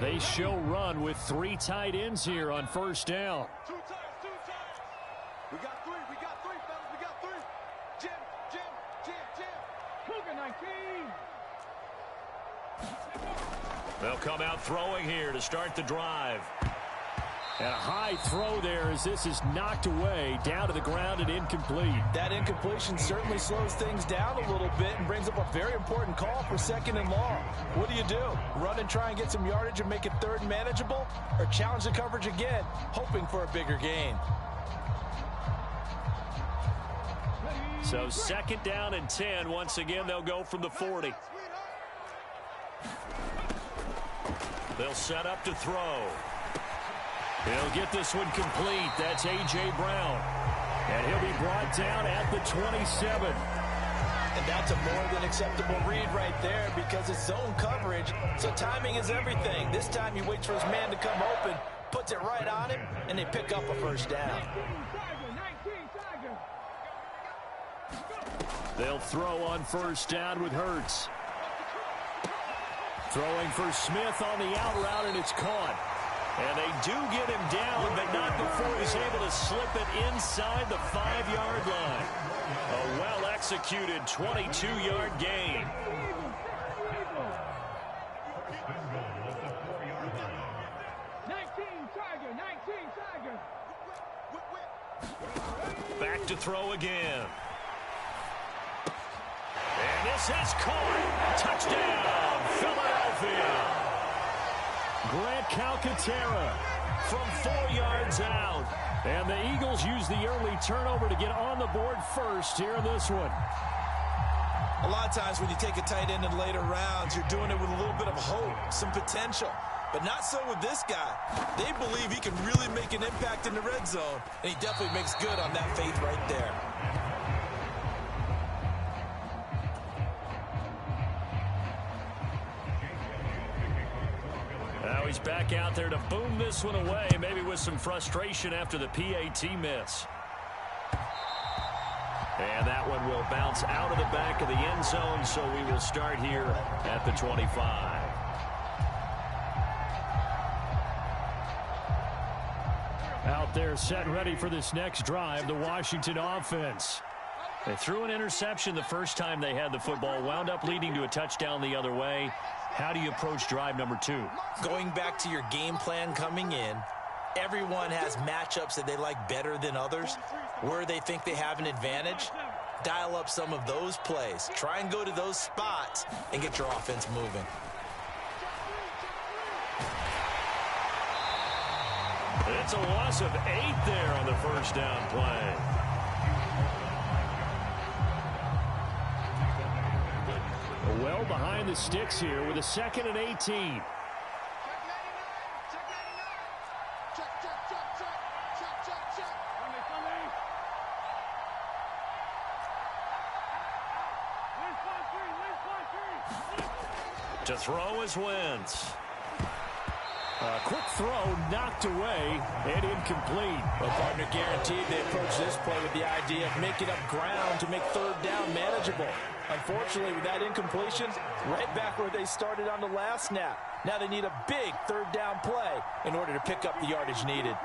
They show run with 3 tight ends here on 1st down. Two times. We got three, fellas, we got 3. Jim. Cougar 19. They'll come out throwing here to start the drive. And a high throw there as this is knocked away, down to the ground and incomplete. That incompletion certainly slows things down a little bit and brings up a very important call for 2nd and long. What do? Run and try and get some yardage and make it 3rd manageable? Or challenge the coverage again, hoping for a bigger gain? So 2nd down and 10. Once again, they'll go from the 40. They'll set up to throw. He'll get this one complete. That's A.J. Brown. And he'll be brought down at the 27. And that's a more than acceptable read right there because it's zone coverage, so timing is everything. This time he waits for his man to come open, puts it right on him, and they pick up a first down. They'll throw on first down with Hurts. Throwing for Smith on the out route, and it's caught. And they do get him down, but not before he's able to slip it inside the 5-yard line. A well-executed 22-yard gain. Back to throw again. And this is caught. Touchdown, Philadelphia. Grant Calcaterra from 4 yards out. And the Eagles use the early turnover to get on the board first here in this one. A lot of times when you take a tight end in later rounds, you're doing it with a little bit of hope, some potential. But not so with this guy. They believe he can really make an impact in the red zone, and he definitely makes good on that faith right there. Now he's back out there to boom this one away, maybe with some frustration after the PAT miss. And that one will bounce out of the back of the end zone, so we will start here at the 25. Out there set and ready for this next drive, the Washington offense. They threw an interception the first time they had the football, wound up leading to a touchdown the other way. How do you approach drive number 2? Going back to your game plan coming in, everyone has matchups that they like better than others, where they think they have an advantage. Dial up some of those plays. Try and go to those spots and get your offense moving. It's a loss of 8 there on the first down play. Well behind the sticks here with a 2nd and 18. To throw is Wentz. A quick throw knocked away and incomplete. Well, partner, guaranteed they approach this play with the idea of making up ground to make third down manageable. Unfortunately, with that incompletion, right back where they started on the last snap. Now they need a big third down play in order to pick up the yardage needed.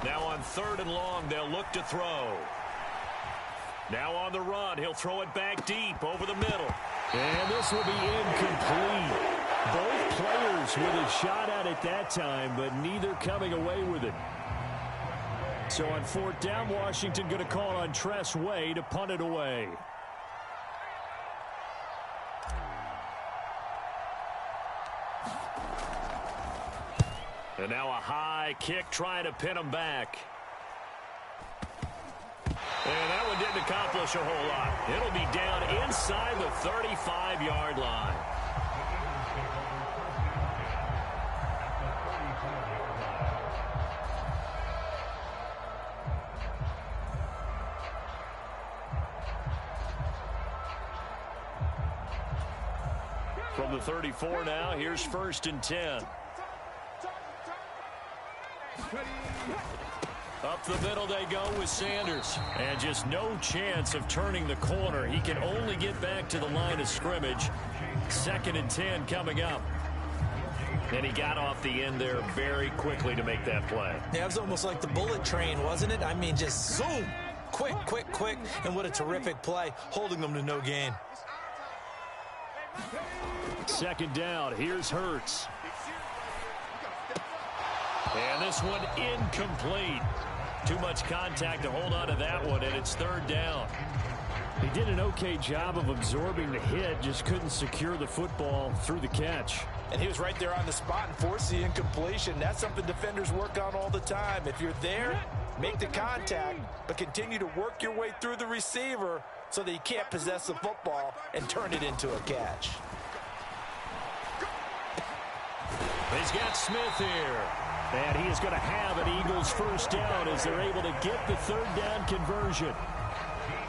Now on 3rd and long, they'll look to throw. Now on the run, he'll throw it back deep over the middle. And this will be incomplete. Both players with a shot at it that time, but neither coming away with it. So on 4th down, Washington going to call on Tress Way to punt it away. And now a high kick trying to pin him back. And that one didn't accomplish a whole lot. It'll be down inside the 35-yard line. From the 34 now, here's 1st and 10. Up the middle they go with Sanders. And just no chance of turning the corner. He can only get back to the line of scrimmage. 2nd and 10 coming up. And he got off the end there very quickly to make that play. Yeah, it was almost like the bullet train, wasn't it? I mean, just zoom. Quick, quick, quick. And what a terrific play, holding them to no gain. 2nd down. Here's Hurts. And this one incomplete. Too much contact to hold on to that one, and it's 3rd down. He did an okay job of absorbing the hit, just couldn't secure the football through the catch. And he was right there on the spot and forced the incompletion. That's something defenders work on all the time. If you're there, make the contact, but continue to work your way through the receiver so that he can't possess the football and turn it into a catch. He's got Smith here. And he is going to have an Eagles first down as they're able to get the 3rd down conversion.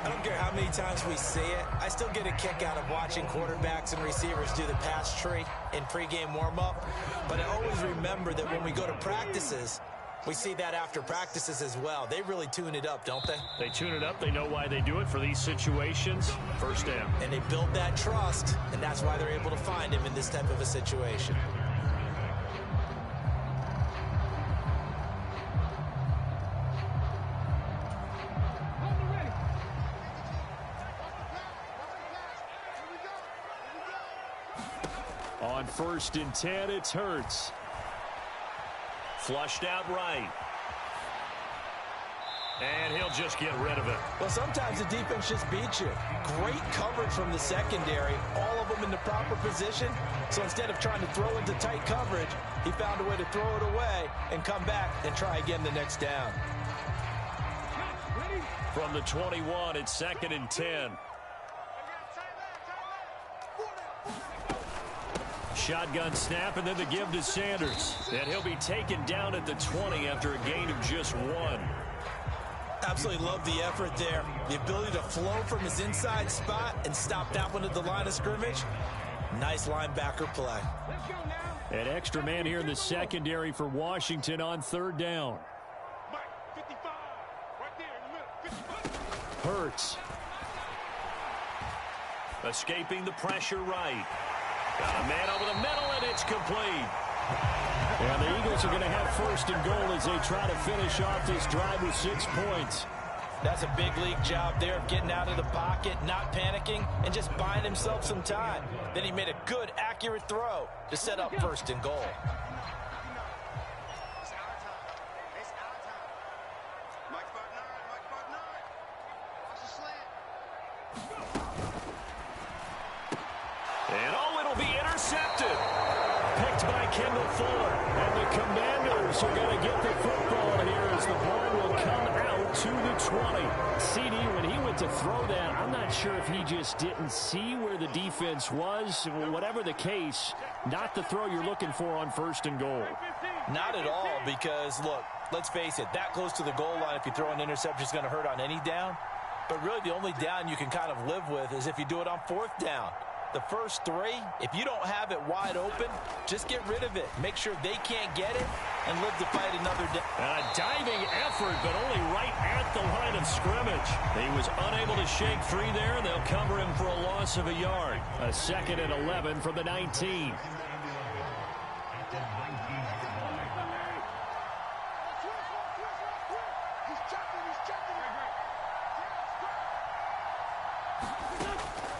I don't care how many times we see it. I still get a kick out of watching quarterbacks and receivers do the pass tree in pregame warm-up. But I always remember that when we go to practices, we see that after practices as well. They really tune it up, don't they? They tune it up. They know why they do it for these situations. First down. And they build that trust, and that's why they're able to find him in this type of a situation. On 1st and 10, it's Hurts. Flushed out right. And he'll just get rid of it. Well, sometimes the defense just beats you. Great coverage from the secondary, all of them in the proper position. So instead of trying to throw into tight coverage, he found a way to throw it away and come back and try again the next down. From the 21, it's 2nd and 10. Shotgun snap, and then the give to Sanders. And he'll be taken down at the 20 after a gain of just 1. Absolutely love the effort there. The ability to flow from his inside spot and stop that one at the line of scrimmage. Nice linebacker play. An extra man here in the secondary for Washington on 3rd down. Hurts. Escaping the pressure right. Got a man over the middle, and it's complete. And the Eagles are going to have 1st and goal as they try to finish off this drive with 6 points. That's a big league job there of getting out of the pocket, not panicking, and just buying himself some time. Then he made a good, accurate throw to set up 1st and goal. And oh, it'll be intercepted. Picked by Kendall Fuller. And the Commanders are going to get the football here as the ball will come out to the 20. CD, when he went to throw that, I'm not sure if he just didn't see where the defense was. Whatever the case, not the throw you're looking for on 1st and goal. Not at all, because, look, let's face it, that close to the goal line, if you throw an interception, is going to hurt on any down. But really the only down you can kind of live with is if you do it on 4th down. The first 3, if you don't have it wide open, just get rid of it. Make sure they can't get it and live to fight another day. And a diving effort, but only right at the line of scrimmage. He was unable to shake free there, and they'll cover him for a loss of a yard. A 2nd and 11 from the 19.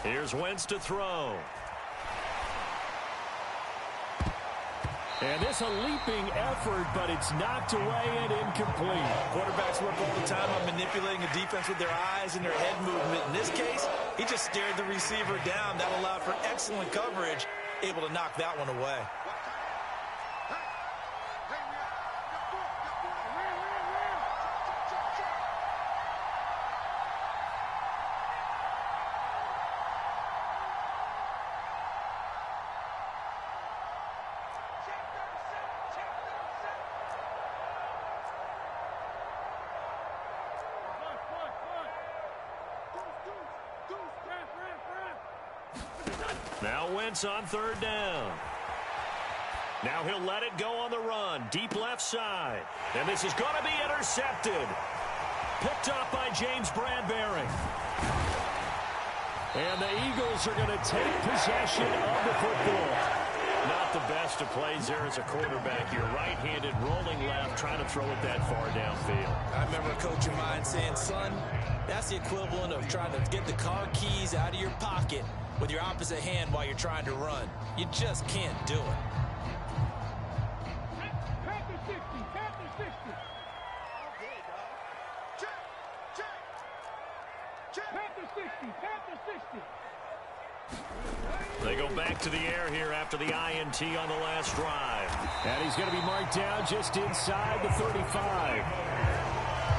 Here's Wentz to throw. And this a leaping effort, but it's knocked away and incomplete. Quarterbacks work all the time on manipulating a defense with their eyes and their head movement. In this case, he just stared the receiver down. That allowed for excellent coverage, able to knock that one away. Now Wentz on 3rd down. Now he'll let it go on the run. Deep left side. And this is going to be intercepted. Picked up by James Bradbury. And the Eagles are going to take possession of the football. Not the best of plays there as a quarterback. You're right-handed, rolling left, trying to throw it that far downfield. I remember a coach of mine saying, son, that's the equivalent of trying to get the car keys out of your pocket with your opposite hand while you're trying to run. You just can't do it. Panther 60, Panther 60. Panther 60, Panther 60. They go back to the air here after the INT on the last drive. And he's going to be marked down just inside the 35.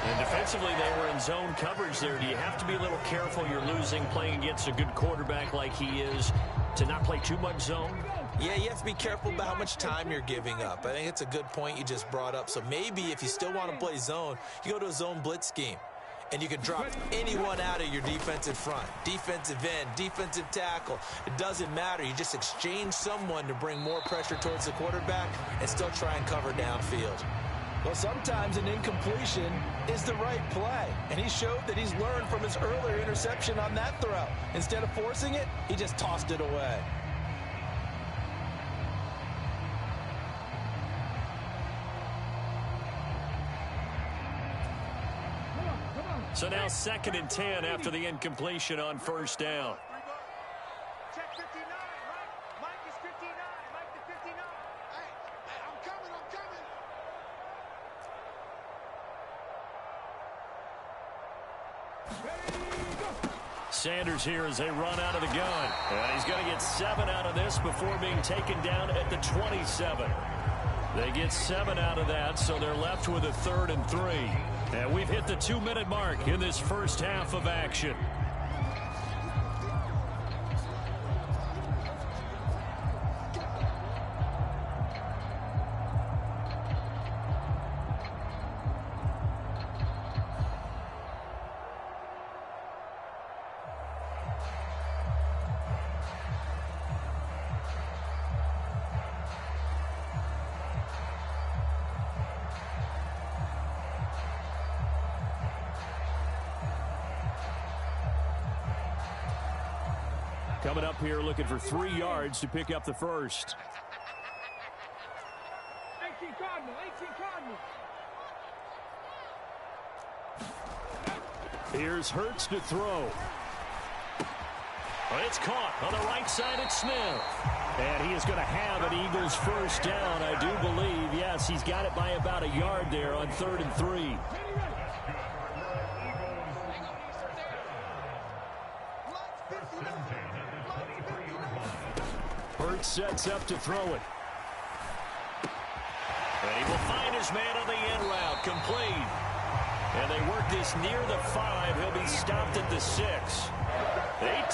And defensively, they were in zone coverage there. Do you have to be a little careful? You're losing, playing against a good quarterback like he is, to not play too much zone? Yeah, you have to be careful about how much time you're giving up. I think it's a good point you just brought up. So maybe if you still want to play zone, you go to a zone blitz scheme. And you can drop anyone out of your defensive front, defensive end, defensive tackle. It doesn't matter. You just exchange someone to bring more pressure towards the quarterback and still try and cover downfield. Well, sometimes an incompletion is the right play, and he showed that he's learned from his earlier interception on that throw. Instead of forcing it, he just tossed it away. So now 2nd and 10 after the incompletion on first down. Check 59. Mike is 59. Mike the 59. Hey, I'm coming. Sanders here as they run out of the gun. And he's going to get 7 out of this before being taken down at the 27. They get 7 out of that, so they're left with a 3rd and 3. And we've hit the 2-minute mark in this first half of action. Coming up here looking for 3 yards to pick up the first. 18 Cardinal. Here's Hurts to throw. It's caught on the right side at Smith. And he is going to have an Eagles first down, I do believe. Yes, he's got it by about a yard there on 3rd and 3. Hurts sets up to throw it. And he will find his man on the end route, complete. And they work this near the 5. He'll be stopped at the 6.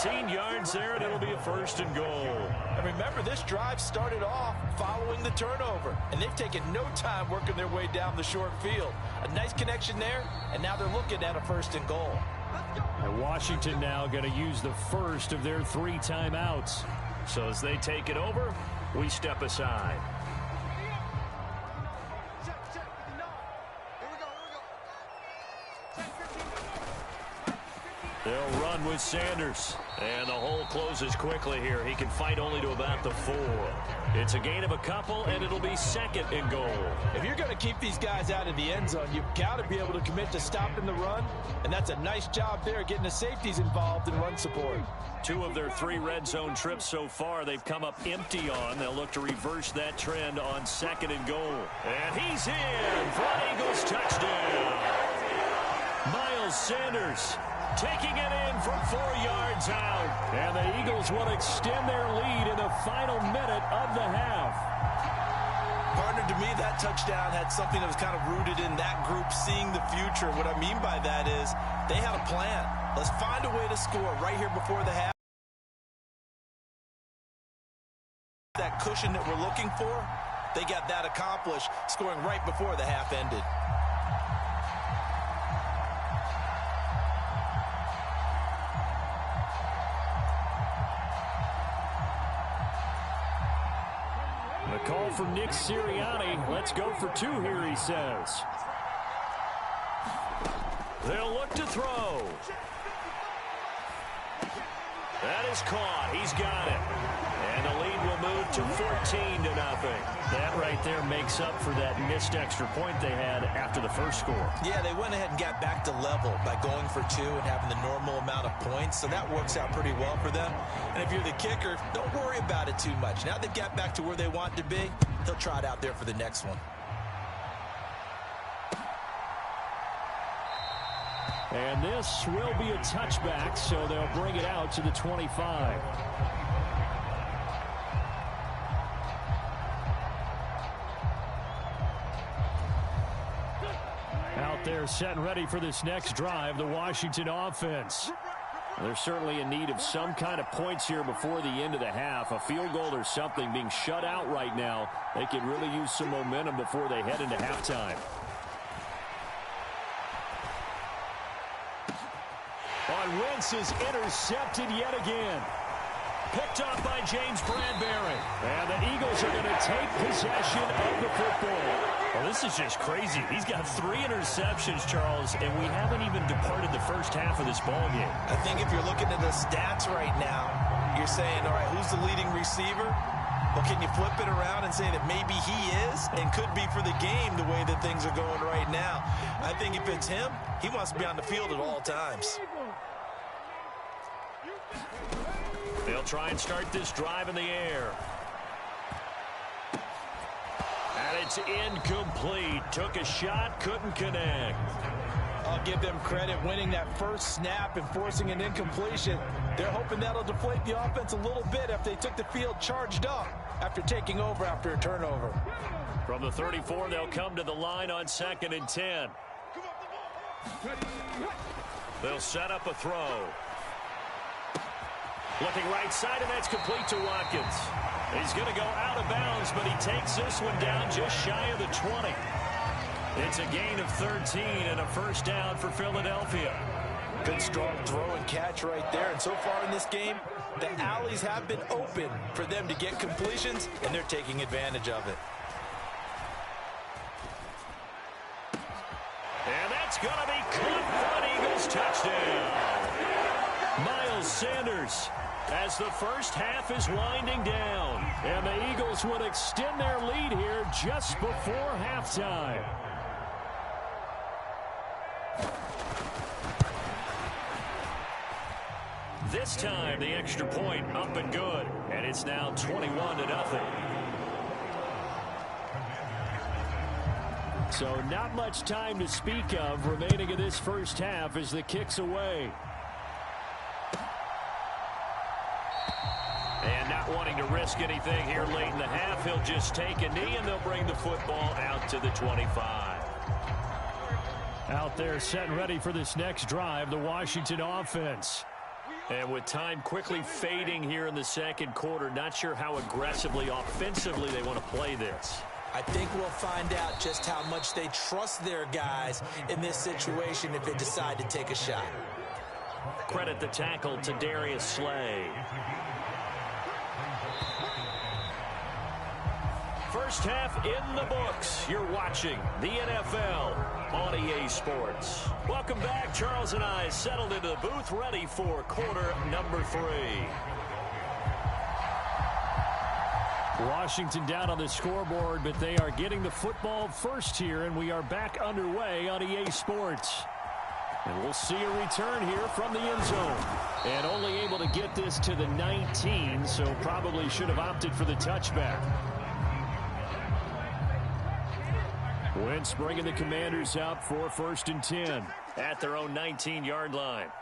18 yards there, and it'll be a 1st and goal. And remember, this drive started off following the turnover, and they've taken no time working their way down the short field. A nice connection there, and now they're looking at a 1st and goal. And Washington now going to use the first of their 3 timeouts. So as they take it over, we step aside. They'll run with Sanders. And the hole closes quickly here. He can fight only to about the 4. It's a gain of a couple, and it'll be 2nd and goal. If you're going to keep these guys out of the end zone, you've got to be able to commit to stopping the run. And that's a nice job there, getting the safeties involved in run support. 2 of their 3 red zone trips so far, they've come up empty on. They'll look to reverse that trend on 2nd and goal. And he's in for an Eagles touchdown. Miles Sanders taking it in from 4 yards out. And the Eagles will extend their lead in the final minute of the half. Partner, to me, that touchdown had something that was kind of rooted in that group seeing the future. What I mean by that is they had a plan. Let's find a way to score right here before the half. That cushion that we're looking for, they got that accomplished, scoring right before the half ended. The call from Nick Sirianni. Let's go for 2 here, he says. They'll look to throw. That is caught. He's got it. And the lead will move to 14-0. That right there makes up for that missed extra point they had after the first score. Yeah, they went ahead and got back to level by going for 2 and having the normal amount of points, so that works out pretty well for them. And if you're the kicker, don't worry about it too much. Now they've got back to where they want to be, they'll try it out there for the next one. And this will be a touchback, so they'll bring it out to the 25. Out there set and ready for this next drive, the Washington offense. They're certainly in need of some kind of points here before the end of the half. A field goal or something. Being shut out right now, they could really use some momentum before they head into halftime. And Wentz is intercepted yet again. Picked off by James Bradbury. And the Eagles are going to take possession of the football. Well, this is just crazy. He's got 3 interceptions, Charles, and we haven't even departed the first half of this ball game. I think if you're looking at the stats right now, you're saying, all right, who's the leading receiver? Well, can you flip it around and say that maybe he is and could be for the game the way that things are going right now? I think if it's him, he wants to be on the field at all times. They'll try and start this drive in the air. And it's incomplete. Took a shot, couldn't connect. I'll give them credit winning that first snap and forcing an incompletion. They're hoping that'll deflate the offense a little bit after they took the field charged up after taking over after a turnover. From the 34, they'll come to the line on 2nd and 10. They'll set up a throw. Looking right side, and that's complete to Watkins. He's going to go out of bounds, but he takes this one down just shy of the 20. It's a gain of 13 and a first down for Philadelphia. Good strong throw and catch right there. And so far in this game, the alleys have been open for them to get completions, and they're taking advantage of it. And that's going to be caught for an Eagles touchdown. Miles Sanders, as the first half is winding down. And the Eagles would extend their lead here just before halftime. This time, the extra point up and good. And it's now 21-0. So not much time to speak of remaining in this first half as the kick's away. And not wanting to risk anything here late in the half, he'll just take a knee and they'll bring the football out to the 25. Out there set and ready for this next drive, the Washington offense. And with time quickly fading here in the second quarter, not sure how aggressively, offensively they want to play this. I think we'll find out just how much they trust their guys in this situation if they decide to take a shot. Credit the tackle to Darius Slay. First half in the books. You're watching the NFL on EA Sports. Welcome back. Charles and I settled into the booth, ready for quarter number 3. Washington down on the scoreboard, but they are getting the football first here, and we are back underway on EA Sports. And we'll see a return here from the end zone. And only able to get this to the 19, so probably should have opted for the touchback. Wentz bringing the Commanders up for 1st and 10. At their own 19-yard line.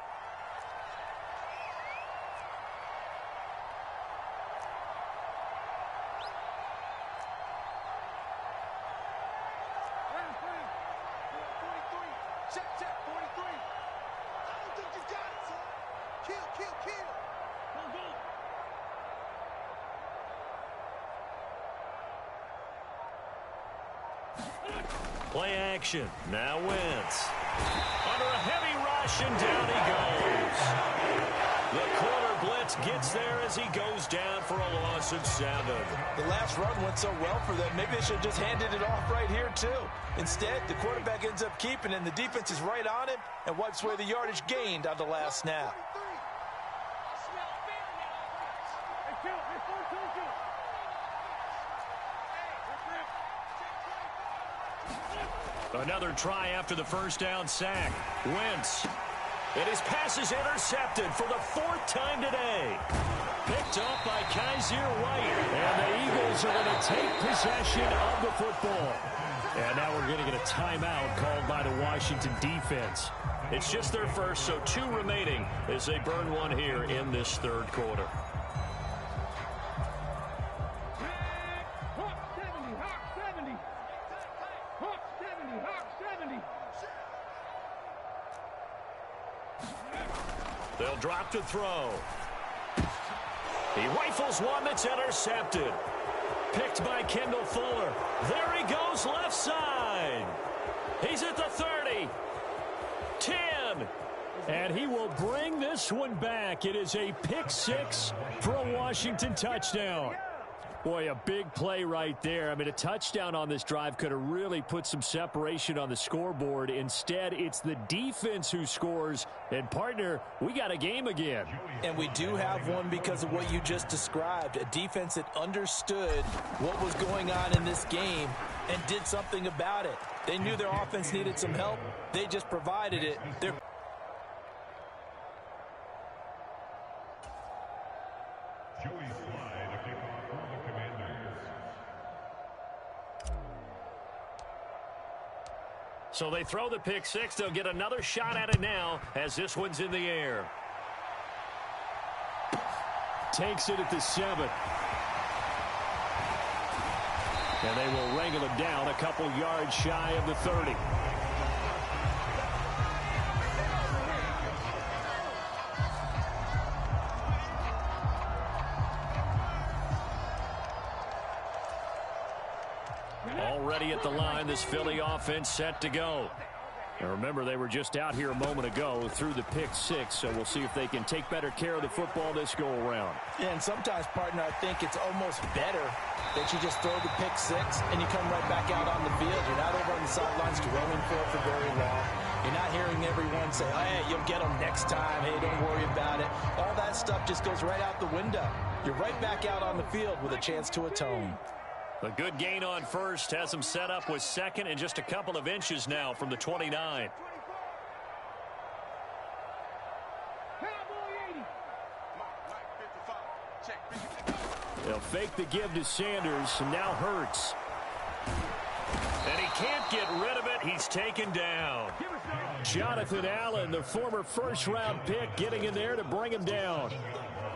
Play action. Now Wentz. Under a heavy rush, and down he goes. The corner blitz gets there as he goes down for a loss of 7. The last run went so well for them. Maybe they should have just handed it off right here, too. Instead, the quarterback ends up keeping it, and the defense is right on it and wipes away the yardage gained on the last snap. Another try after the first down sack. Wentz. And his pass is intercepted for the 4th time today. Picked off by Kaiser White. And the Eagles are going to take possession of the football. And now we're going to get a timeout called by the Washington defense. It's just their first, so 2 remaining as they burn one here in this 3rd quarter. They'll drop to throw. He rifles one that's intercepted. Picked by Kendall Fuller. There he goes left side. He's at the 30. 10. And he will bring this one back. It is a pick six for a Washington touchdown. Boy, a big play right there. I mean, a touchdown on this drive could have really put some separation on the scoreboard. Instead, it's the defense who scores. And, partner, we got a game again. And we do have one because of what you just described. A defense that understood what was going on in this game and did something about it. They knew their offense needed some help. They just provided it. So they throw the pick six. They'll get another shot at it now as this one's in the air. Takes it at the 7. And they will wrangle him down a couple yards shy of the 30. Already at the line, this Philly offense set to go. And remember, they were just out here a moment ago through the pick six, so we'll see if they can take better care of the football this go-around. Yeah, and sometimes, partner, I think it's almost better that you just throw the pick six and you come right back out on the field. You're not over on the sidelines dwelling for it for very long. You're not hearing everyone say, oh, hey, you'll get them next time. Hey, don't worry about it. All that stuff just goes right out the window. You're right back out on the field with a chance to atone. A good gain on first has them set up with second and just a couple of inches now from the 29. They'll fake the give to Sanders, and now Hurts. And he can't get rid of it. He's taken down. Jonathan Allen, the former first-round pick, getting in there to bring him down.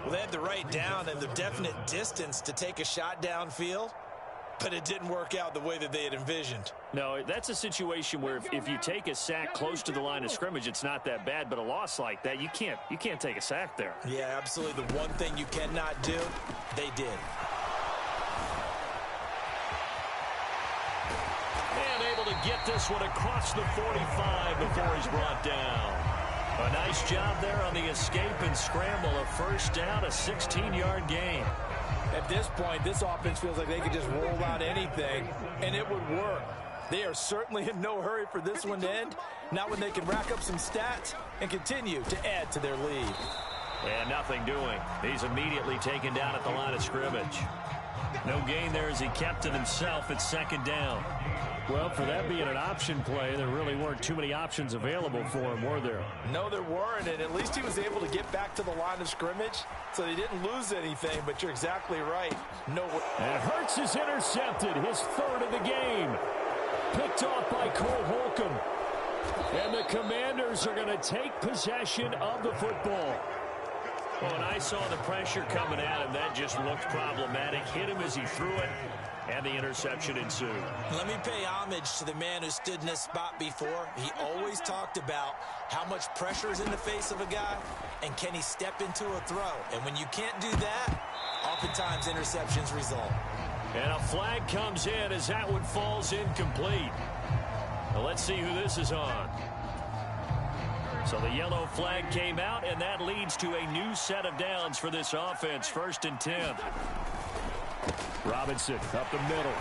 Well, they had the right down and the definite distance to take a shot downfield. But it didn't work out the way that they had envisioned. No, that's a situation where if you take a sack close to the line of scrimmage, it's not that bad. But a loss like that, you can't take a sack there. Yeah, absolutely. The one thing you cannot do, they did. And able to get this one across the 45 before he's brought down. A nice job there on the escape and scramble. A first down, a 16-yard gain. At this point, this offense feels like they could just roll out anything, and it would work. They are certainly in no hurry for this one to end. Not when they can rack up some stats and continue to add to their lead. And nothing doing. He's immediately taken down at the line of scrimmage. No gain there as he kept it himself at second down. Well, for that being an option play, there really weren't too many options available for him, were there? No, there weren't, and at least he was able to get back to the line of scrimmage, so they didn't lose anything, but you're exactly right. No. And Hurts is intercepted, his third of the game. Picked off by Cole Holcomb. And the Commanders are going to take possession of the football. Well, when I saw the pressure coming at him, that just looked problematic. Hit him as he threw it, and the interception ensued. Let me pay homage to the man who stood in this spot before. He always talked about how much pressure is in the face of a guy, and can he step into a throw. And when you can't do that, oftentimes interceptions result. And a flag comes in as that one falls incomplete. Well, let's see who this is on. So the yellow flag came out, and that leads to a new set of downs for this offense. 1st and 10. Robinson up the middle.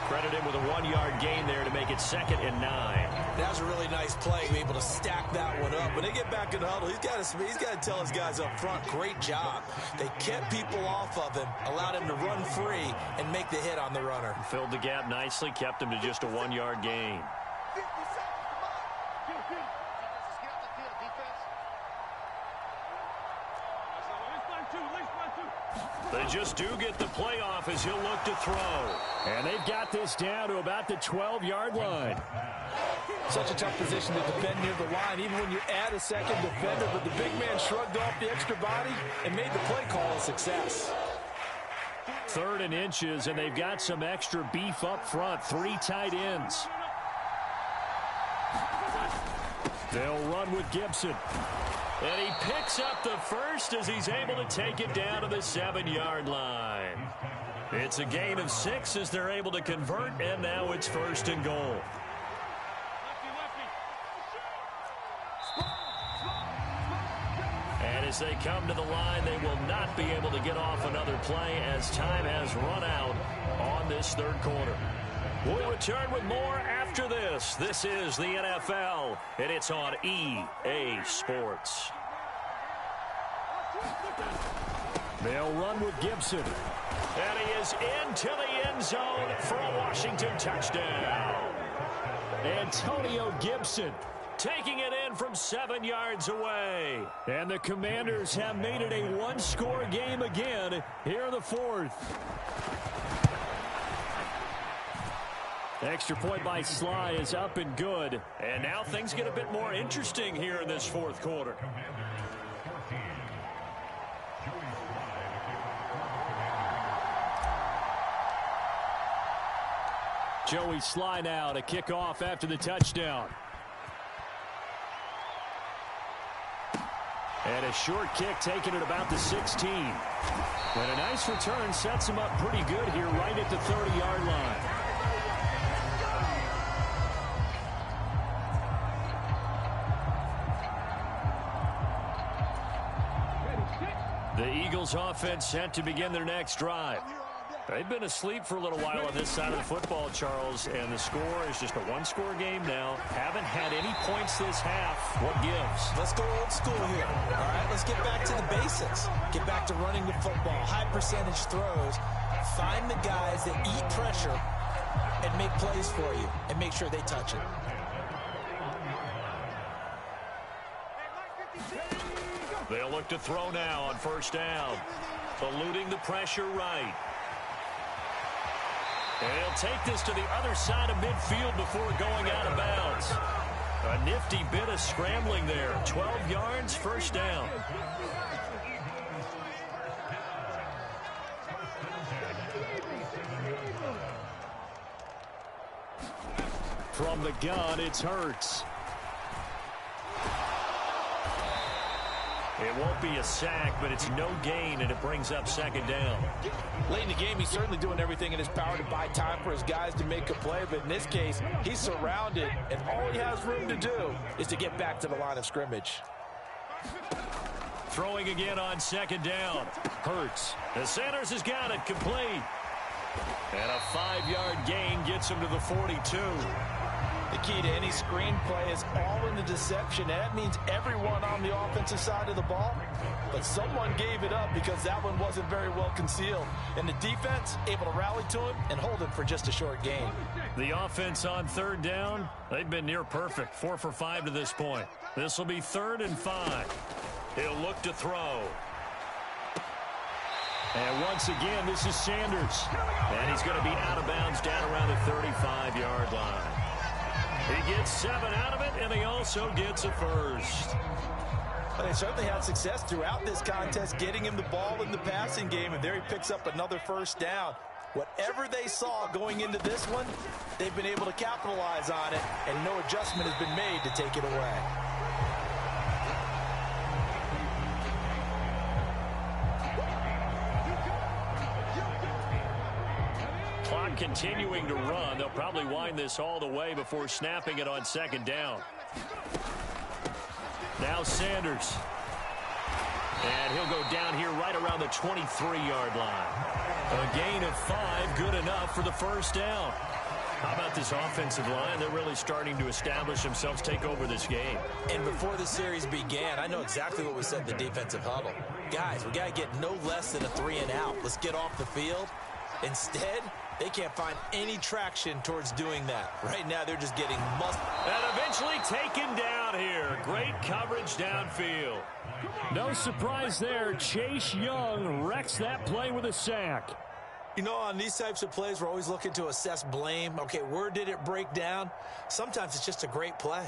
Credit him with a 1-yard gain there to make it 2nd and 9. That was a really nice play, be able to stack that one up. When they get back in the huddle, he's got to tell his guys up front, great job. They kept people off of him, allowed him to run free, and make the hit on the runner. Filled the gap nicely, kept him to just a 1-yard gain. They just do get the playoff as he'll look to throw. And they've got this down to about the 12-yard line. Such a tough position to defend near the line, even when you add a second defender. But the big man shrugged off the extra body and made the play call a success. 3rd and inches, and they've got some extra beef up front. 3 tight ends. They'll run with Gibson. And he picks up the first as he's able to take it down to the 7-yard line. It's a gain of 6 as they're able to convert, and now it's 1st and goal. As they come to the line, they will not be able to get off another play as time has run out on this third quarter. We'll return with more after this. This is the NFL, and it's on EA Sports. They'll run with Gibson. And he is into the end zone for a Washington touchdown. Antonio Gibson taking it in from 7 yards away. And the Commanders have made it a one-score game again here in the fourth. Extra point by Sly is up and good. And now things get a bit more interesting here in this fourth quarter. Joey Sly now to kick off after the touchdown. And a short kick taken at about the 16. And a nice return sets him up pretty good here right at the 30-yard line. The Eagles offense set to begin their next drive. They've been asleep for a little while on this side of the football, Charles, and the score is just a one-score game now. Haven't had any points this half. What gives? Let's go old school here. All right, let's get back to the basics. Get back to running the football, high percentage throws. Find the guys that eat pressure and make plays for you and make sure they touch it. They'll look to throw now on first down. Eluding the pressure right. And he'll take this to the other side of midfield before going out of bounds. A nifty bit of scrambling there. 12 yards, first down. From the gun, it's Hurts. It won't be a sack, but it's no gain, and it brings up second down. Late in the game, he's certainly doing everything in his power to buy time for his guys to make a play, but in this case, he's surrounded, and all he has room to do is to get back to the line of scrimmage. Throwing again on second down. Hurts. The Sanders has got it complete. And a 5-yard gain gets him to the 42. The key to any screenplay is all in the deception. That means everyone on the offensive side of the ball. But someone gave it up because that one wasn't very well concealed. And the defense able to rally to him and hold him for just a short gain. The offense on third down, they've been near perfect. 4 for 5 to this point. This will be 3rd and 5. He'll look to throw. And once again, this is Sanders. And he's going to be out of bounds down around the 35-yard line. He gets 7 out of it, and he also gets a first. But they certainly had success throughout this contest, getting him the ball in the passing game, and there he picks up another first down. Whatever they saw going into this one, they've been able to capitalize on it, and no adjustment has been made to take it away. Clock continuing to run. They'll probably wind this all the way before snapping it on second down. Now Sanders. And he'll go down here right around the 23-yard line. A gain of 5, good enough for the first down. How about this offensive line? They're really starting to establish themselves, take over this game. And before the series began, I know exactly what we said in the defensive huddle. Guys, we got to get no less than a 3 and out. Let's get off the field. Instead, they can't find any traction towards doing that. Right now, they're just getting muscle. And eventually taken down here. Great coverage downfield. No surprise there. Chase Young wrecks that play with a sack. You know, on these types of plays, we're always looking to assess blame. Okay, where did it break down? Sometimes it's just a great play.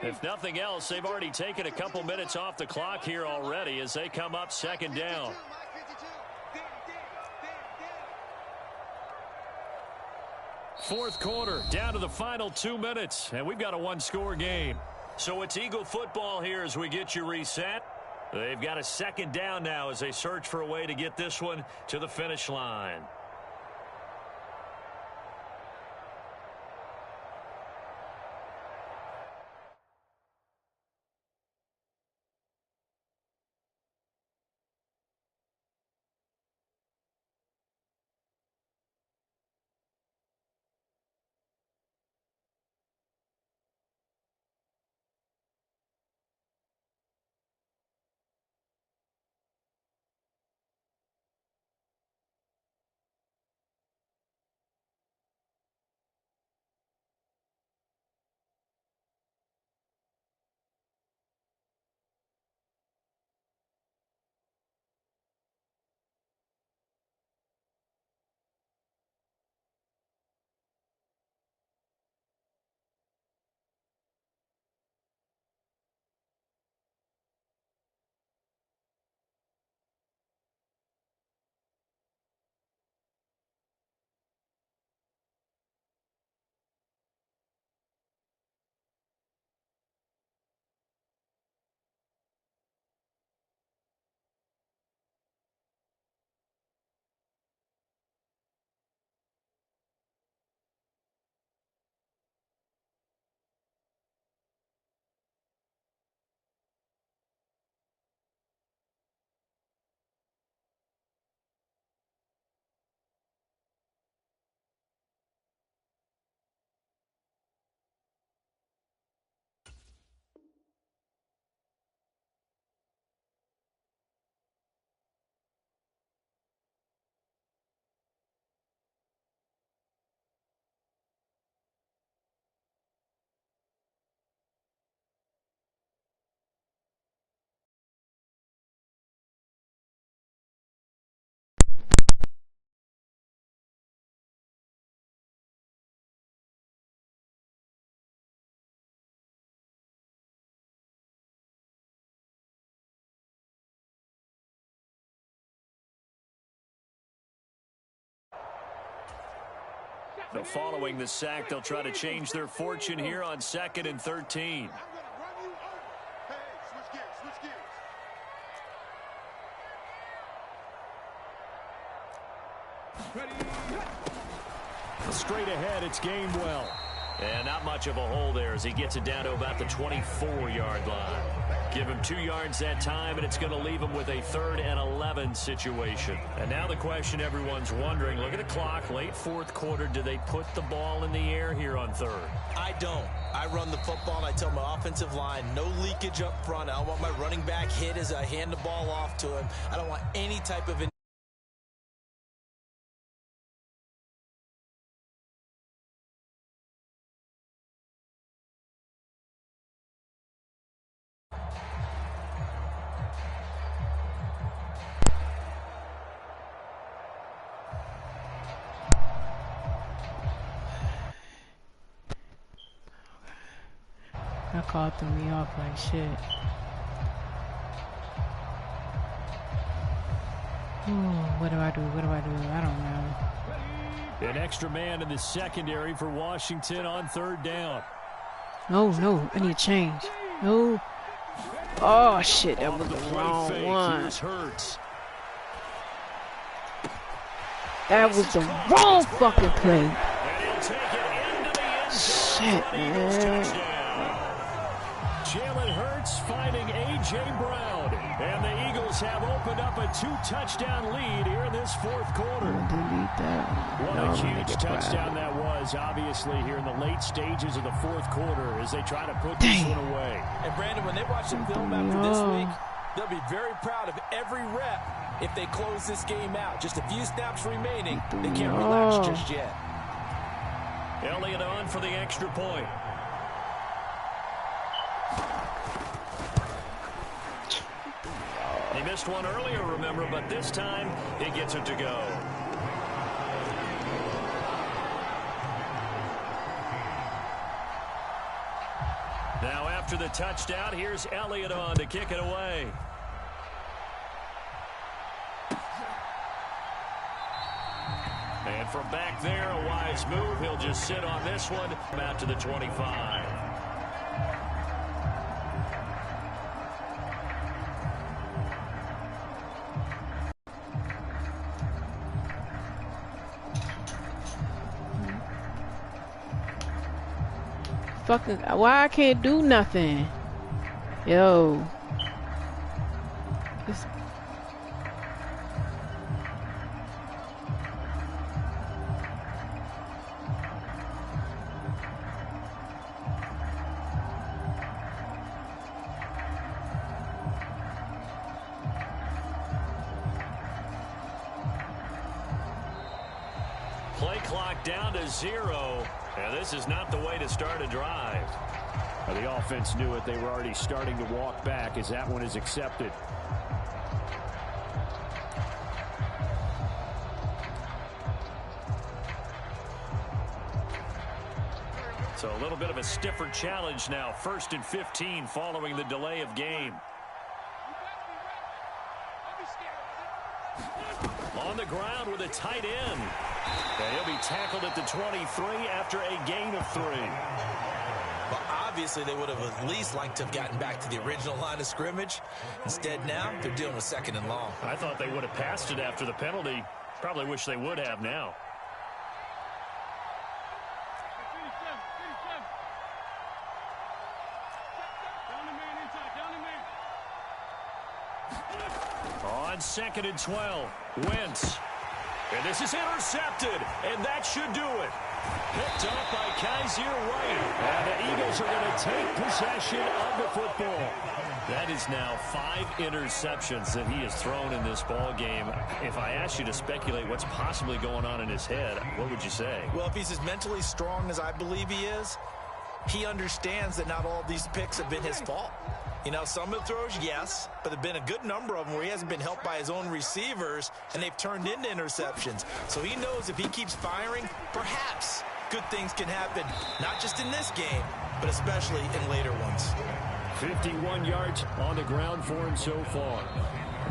If nothing else, they've already taken a couple minutes off the clock here already as they come up second down. Fourth quarter, down to the final 2 minutes, and we've got a one-score game. So it's Eagle football here as we get you reset. They've got a second down now as they search for a way to get this one to the finish line. So following the sack, they'll try to change their fortune here on 2nd and 13. Straight ahead, it's Gainwell. And not much of a hole there as he gets it down to about the 24-yard line. Give him 2 yards that time, and it's going to leave him with a 3rd and 11 situation. And now the question everyone's wondering, look at the clock, late 4th quarter, do they put the ball in the air here on 3rd? I don't. I run the football, and I tell my offensive line, no leakage up front. I don't want my running back hit as I hand the ball off to him. I don't want any type of... That call threw me off like shit. What do I do? What do I do? I don't know. An extra man in the secondary for Washington on 3rd down. No, I need to change. No. Oh, shit, that was the wrong one. That was the wrong fucking play. Shit, man. Jalen Hurts finding A.J. Brown. And the Eagles have opened up a 2-touchdown lead here in this 4th quarter. Delete that. What a huge touchdown that was, obviously, here in the late stages of the 4th quarter as they try to put this one away. And, Brandon, when they watch the film after this week, they'll be very proud of every rep if they close this game out. Just a few snaps remaining. They can't relax just yet. Elliott on for the extra point. He missed one earlier, remember, but this time he gets it to go. Now after the touchdown, here's Elliott on to kick it away. And from back there, a wise move. He'll just sit on this one out to the 25. Fucking, why I can't do nothing? Yo. This... Play clock down to 0. And this is not the way to start a drive. The offense knew it. They were already starting to walk back as that one is accepted. So a little bit of a stiffer challenge now. 1st and 15 following the delay of game. On the ground with a tight end. And he'll be tackled at the 23 after a gain of 3. Well, obviously they would have at least liked to have gotten back to the original line of scrimmage. Instead now they're dealing with 2nd and long. I thought they would have passed it after the penalty. Probably wish they would have now. On 2nd and 12, Wentz. And this is intercepted, and that should do it. Picked up by Kaiser White. And the Eagles are going to take possession of the football. That is now 5 interceptions that he has thrown in this ball game. If I asked you to speculate what's possibly going on in his head, what would you say? Well, if he's as mentally strong as I believe he is, he understands that not all of these picks have been his fault. You know, some of the throws, yes, but there have been a good number of them where he hasn't been helped by his own receivers, and they've turned into interceptions. So he knows if he keeps firing, perhaps good things can happen, not just in this game, but especially in later ones. 51 yards on the ground for him so far.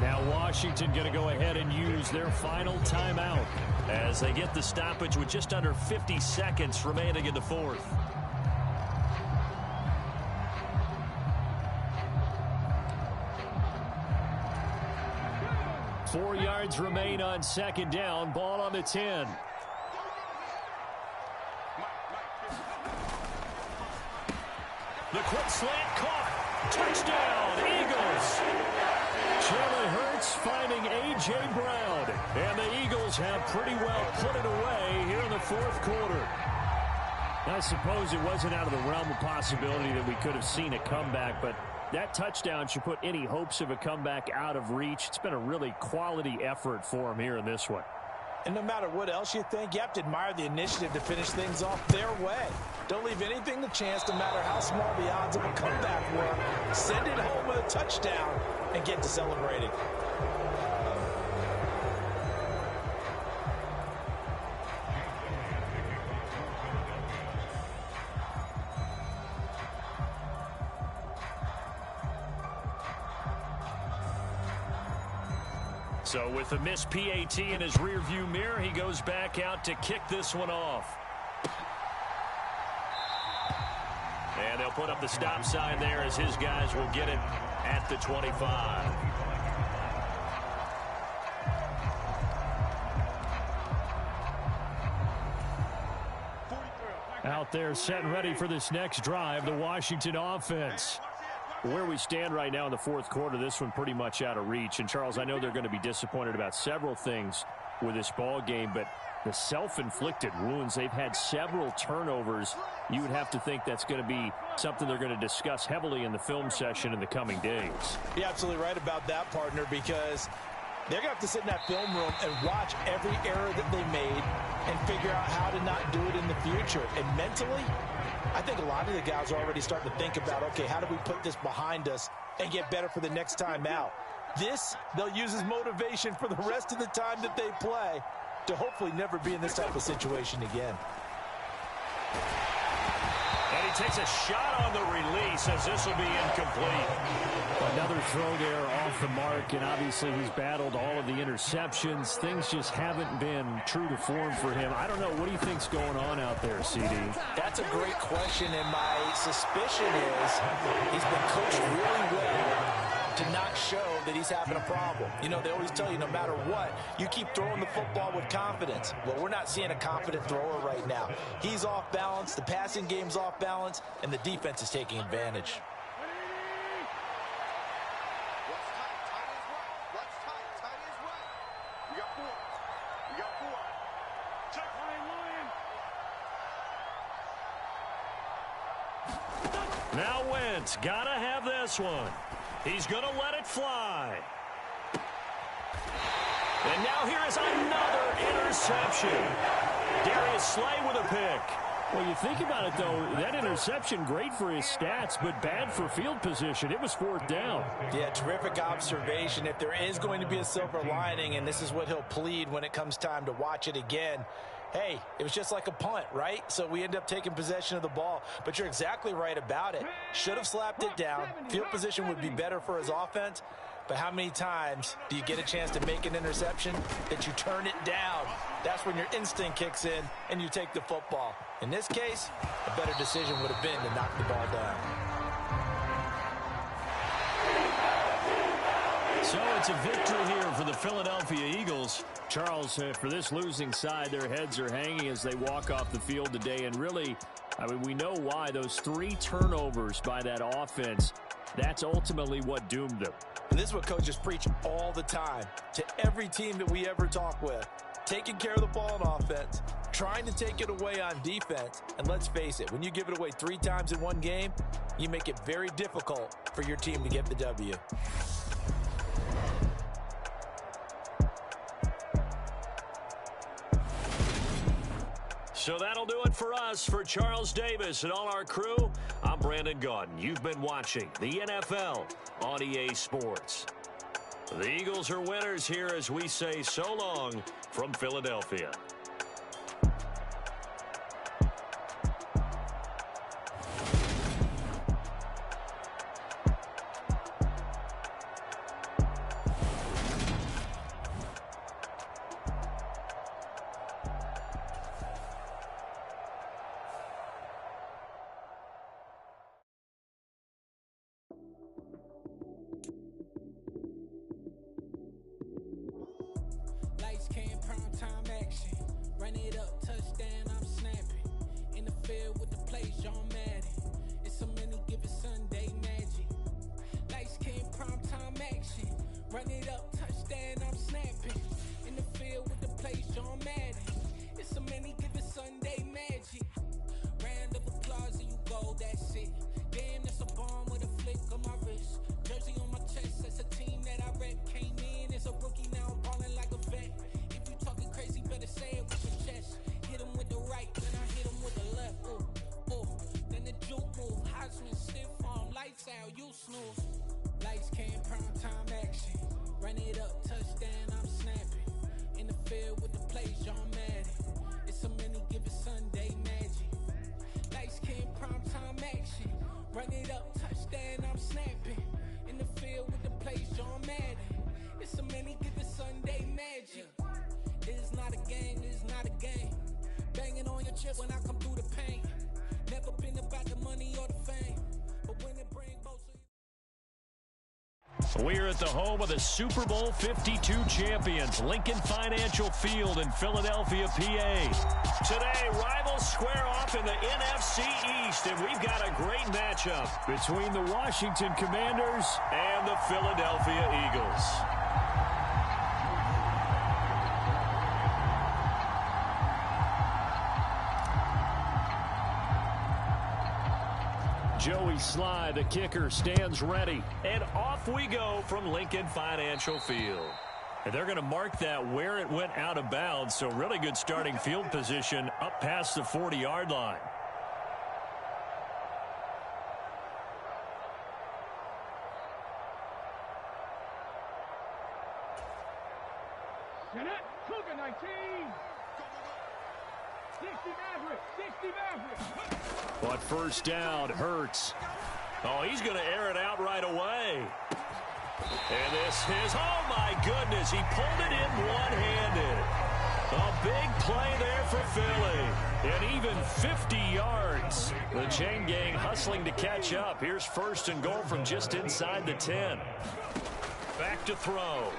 Now Washington going to go ahead and use their final timeout as they get the stoppage with just under 50 seconds remaining in the fourth. Four yards remain on second down. Ball on the 10. The quick slant caught. Touchdown, Eagles. Jalen Hurts finding A.J. Brown. And the Eagles have pretty well put it away here in the fourth quarter. I suppose it wasn't out of the realm of possibility that we could have seen a comeback, but that touchdown should put any hopes of a comeback out of reach. It's been a really quality effort for them here in this one. And no matter what else you think, you have to admire the initiative to finish things off their way. Don't leave anything to chance, no matter how small the odds of a comeback were. Send it home with a touchdown and get to celebrating. So with a missed PAT in his rearview mirror, he goes back out to kick this one off. And they'll put up the stop sign there as his guys will get it at the 25. Out there set and ready for this next drive, the Washington offense. Where we stand right now in the fourth quarter, this one pretty much out of reach. And, Charles, I know they're going to be disappointed about several things with this ball game, but the self-inflicted wounds, they've had several turnovers. You would have to think that's going to be something they're going to discuss heavily in the film session in the coming days. You're absolutely right about that, partner, because they're going to have to sit in that film room and watch every error that they made and figure out how to not do it in the future. And mentally, I think a lot of the guys are already starting to think about, okay, how do we put this behind us and get better for the next time out? This, they'll use as motivation for the rest of the time that they play to hopefully never be in this type of situation again. And he takes a shot on the release as this will be incomplete. Another throw there off the mark, and obviously he's battled all of the interceptions. Things just haven't been true to form for him. I don't know. What do you think's going on out there, CD? That's a great question, and my suspicion is he's been coached really well to not show that he's having a problem. You know, they always tell you no matter what, you keep throwing the football with confidence. Well, we're not seeing a confident thrower right now. He's off balance, the passing game's off balance, and the defense is taking advantage. Now Wentz, gotta have this one. He's gonna let it fly. And now here is another interception. Darius Slay with a pick. Well, you think about it, though, that interception, great for his stats, but bad for field position. It was fourth down. Yeah, terrific observation. If there is going to be a silver lining, and this is what he'll plead when it comes time to watch it again, hey, it was just like a punt, right? So we end up taking possession of the ball. But you're exactly right about it. Should have slapped it down. Field position would be better for his offense. But how many times do you get a chance to make an interception that you turn it down? That's when your instinct kicks in and you take the football. In this case, a better decision would have been to knock the ball down. So it's a victory here for the Philadelphia Eagles. Charles, for this losing side, their heads are hanging as they walk off the field today. And really, I mean, we know why. Those 3 turnovers by that offense, that's ultimately what doomed them. And this is what coaches preach all the time to every team that we ever talk with. Taking care of the ball on offense, trying to take it away on defense. And let's face it, when you give it away 3 times in one game, you make it very difficult for your team to get the W. So that'll do it for us. For Charles Davis and all our crew, I'm Brandon Gaudin. You've been watching the NFL on EA Sports. The Eagles are winners here as we say so long from Philadelphia. action. Run it up, touchdown, I'm snapping. In the field with the plays, John Madden. It's a many given Sunday magic. Lights came prime time action. Run it up, touchdown, I'm snapping. In the field with the plays, John Madden. It's a many given Sunday magic. Round of applause and you go, that's it. Damn, that's a bomb with a flick on my wrist. Jersey on my chest, that's a team that I rep. Came in as a rookie, now I'm ballin' like a vet. If you talking crazy, better say it with your chest. Hit him with the right, then I hit him with the left. Ooh, ooh. Then the juke move, Heisman, stiff arm, lights out, you snooze. Lights came prime time action. Run it up, touchdown, I'm snapping. In the field with the plays, John Madden. It's a many given Sunday magic. Lights came prime time action. Run it up, touchdown, I'm snapping. In the field with the plays, John Madden. It's a many given Sunday magic. It is not a game, it is not a game. Banging on your chest when I come through the pain. Never been about the money or the fame, but when it brings both. We're at the home of the Super Bowl 52 champions, Lincoln Financial Field in Philadelphia, PA. Today, rivals square off in the NFC East, and we've got a great matchup between the Washington Commanders and the Philadelphia Eagles. Joey Sly, the kicker, stands ready. And off we go from Lincoln Financial Field. And they're going to mark that where it went out of bounds, so really good starting field position up past the 40-yard line. Cougar 19. 60 Maverick. 60 Maverick. But first down, Hurts. Oh, he's going to air it out right away. And this is, oh my goodness, he pulled it in one-handed. A big play there for Philly. And even 50 yards. The chain gang hustling to catch up. Here's first and goal from just inside the 10. Back to throw.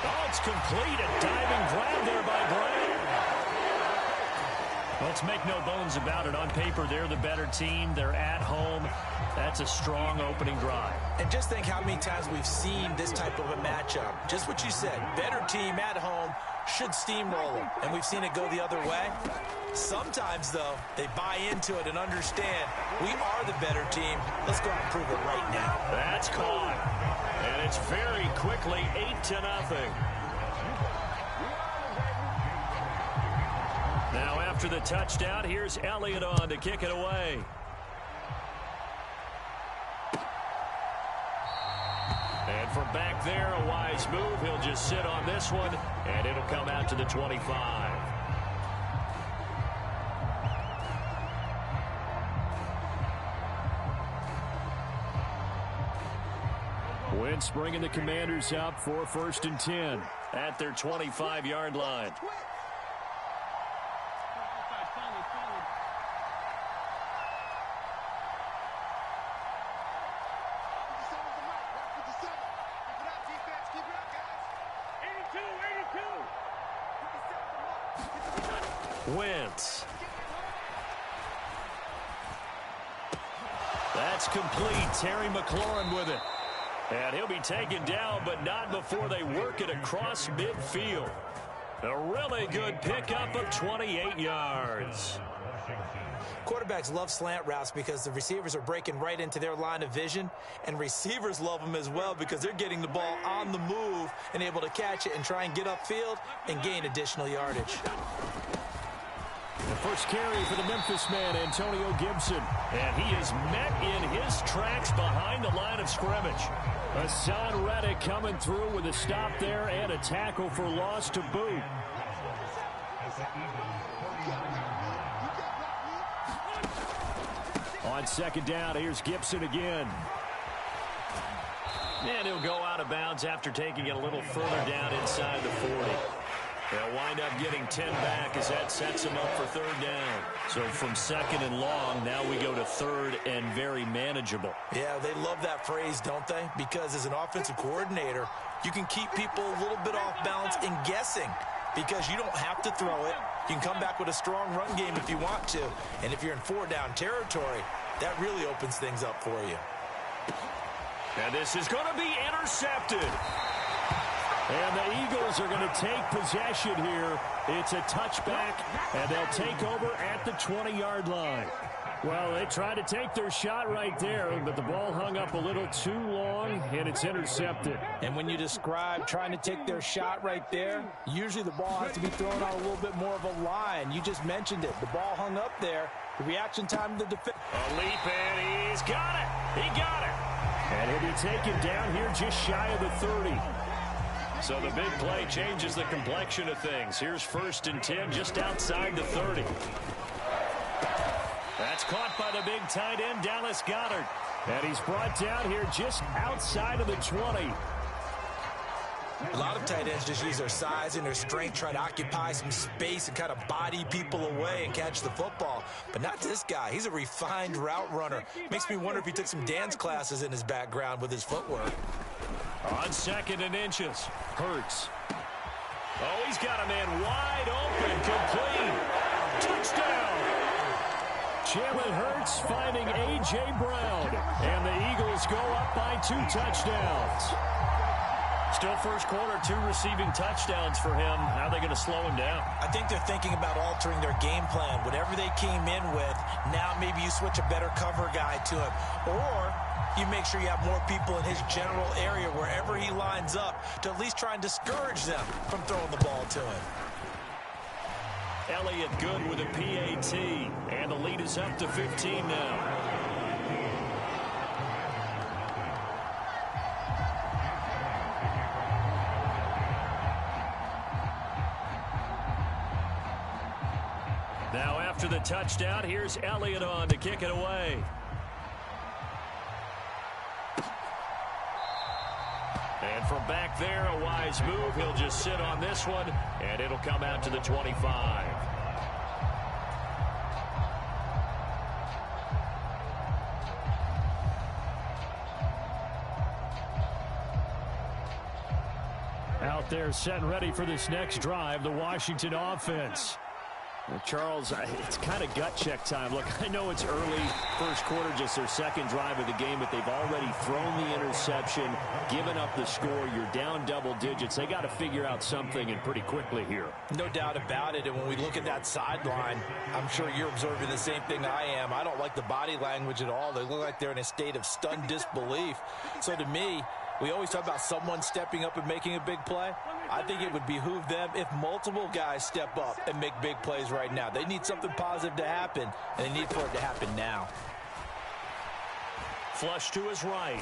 Oh, it's complete. A diving grab there by Brown. Let's make no bones about it. On paper, they're the better team. They're at home. That's a strong opening drive. And just think how many times we've seen this type of a matchup. Just what you said. Better team at home should steamroll them. And we've seen it go the other way. Sometimes, though, they buy into it and understand we are the better team. Let's go out and prove it right now. That's caught. And it's very quickly 8-0. Now after the touchdown, here's Elliott on to kick it away. And from back there, a wise move. He'll just sit on this one, and it'll come out to the 25. Wentz bringing the Commanders up for first and 10 at their 25-yard line. Wentz. That's complete. Terry McLaurin with it. And he'll be taken down, but not before they work it across midfield. A really good pickup of 28 yards. Quarterbacks love slant routes because the receivers are breaking right into their line of vision, and receivers love them as well because they're getting the ball on the move and able to catch it and try and get upfield and gain additional yardage. The first carry for the Memphis man, Antonio Gibson. And he is met in his tracks behind the line of scrimmage. Hassan Reddick coming through with a stop there and a tackle for loss to boot. On second down, here's Gibson again. And he'll go out of bounds after taking it a little further down inside the 40. They'll wind up getting 10 back as that sets them up for third down. So from second and long, now we go to third and very manageable. Yeah, they love that phrase, don't they? Because as an offensive coordinator, you can keep people a little bit off balance and guessing. because you don't have to throw it. You can come back with a strong run game if you want to. And if you're in 4-down territory, that really opens things up for you. And this is going to be intercepted. And the Eagles are going to take possession here. It's a touchback, and they'll take over at the 20-yard line. Well, they tried to take their shot right there, but the ball hung up a little too long, and it's intercepted. And when you describe trying to take their shot right there, usually the ball has to be thrown out a little bit more of a line. You just mentioned it. The ball hung up there. The reaction time of the defense. A leap, and he's got it. He got it. And he'll be taken down here just shy of the 30. So the big play changes the complexion of things. Here's 1st and 10 just outside the 30. That's caught by the big tight end, Dallas Goedert. And he's brought down here just outside of the 20. A lot of tight ends just use their size and their strength, try to occupy some space and kind of body people away and catch the football. But not this guy. He's a refined route runner. Makes me wonder if he took some dance classes in his background with his footwork. On 2nd and inches, Hurts. Oh, he's got a man wide open, complete. Touchdown! Jalen Hurts finding A.J. Brown. And the Eagles go up by 2 touchdowns. Still first quarter, 2 receiving touchdowns for him. How are they going to slow him down? I think they're thinking about altering their game plan. Whatever they came in with, now maybe you switch a better cover guy to him. Or you make sure you have more people in his general area wherever he lines up to at least try and discourage them from throwing the ball to him. Elliott good with a PAT, and the lead is up to 15 now. Now after the touchdown, here's Elliott on to kick it away. And from back there, a wise move. He'll just sit on this one, and it'll come out to the 25. Out there set and ready for this next drive, the Washington offense. Well, Charles, it's kind of gut check time. Look, I know it's early, first quarter, just their 2nd drive of the game, but they've already thrown the interception, given up the score. You're down double digits. They got to figure out something, and pretty quickly here. No doubt about it, and when we look at that sideline, I'm sure you're observing the same thing I am. I don't like the body language at all. They look like they're in a state of stunned disbelief. So to me, we always talk about someone stepping up and making a big play. I think it would behoove them if multiple guys step up and make big plays right now. They need something positive to happen, and they need for it to happen now. Flush to his right.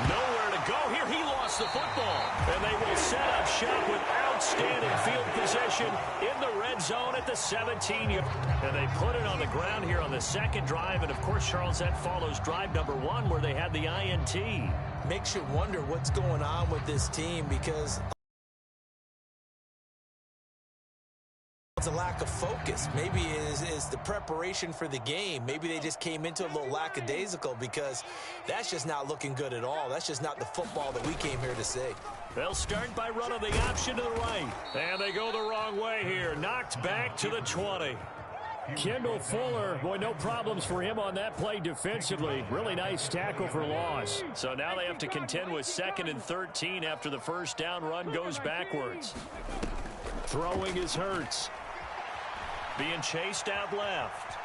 Nowhere to go here. He lost the football. And they will set up shop with outstanding field position in the red zone at the 17-yard. And they put it on the ground here on the 2nd drive. And, of course, Charles, that follows drive number 1 where they had the INT. Makes you wonder what's going on with this team because it's a lack of focus. Maybe it is the preparation for the game. Maybe they just came into a little lackadaisical because that's just not looking good at all. That's just not the football that we came here to see. They'll start by running the option to the right. And they go the wrong way here. Knocked back to the 20. Kendall Fuller, boy, no problems for him on that play defensively. Really nice tackle for loss. So now they have to contend with 2nd and 13 after the first down run goes backwards. Throwing is Hurts. Being chased out left.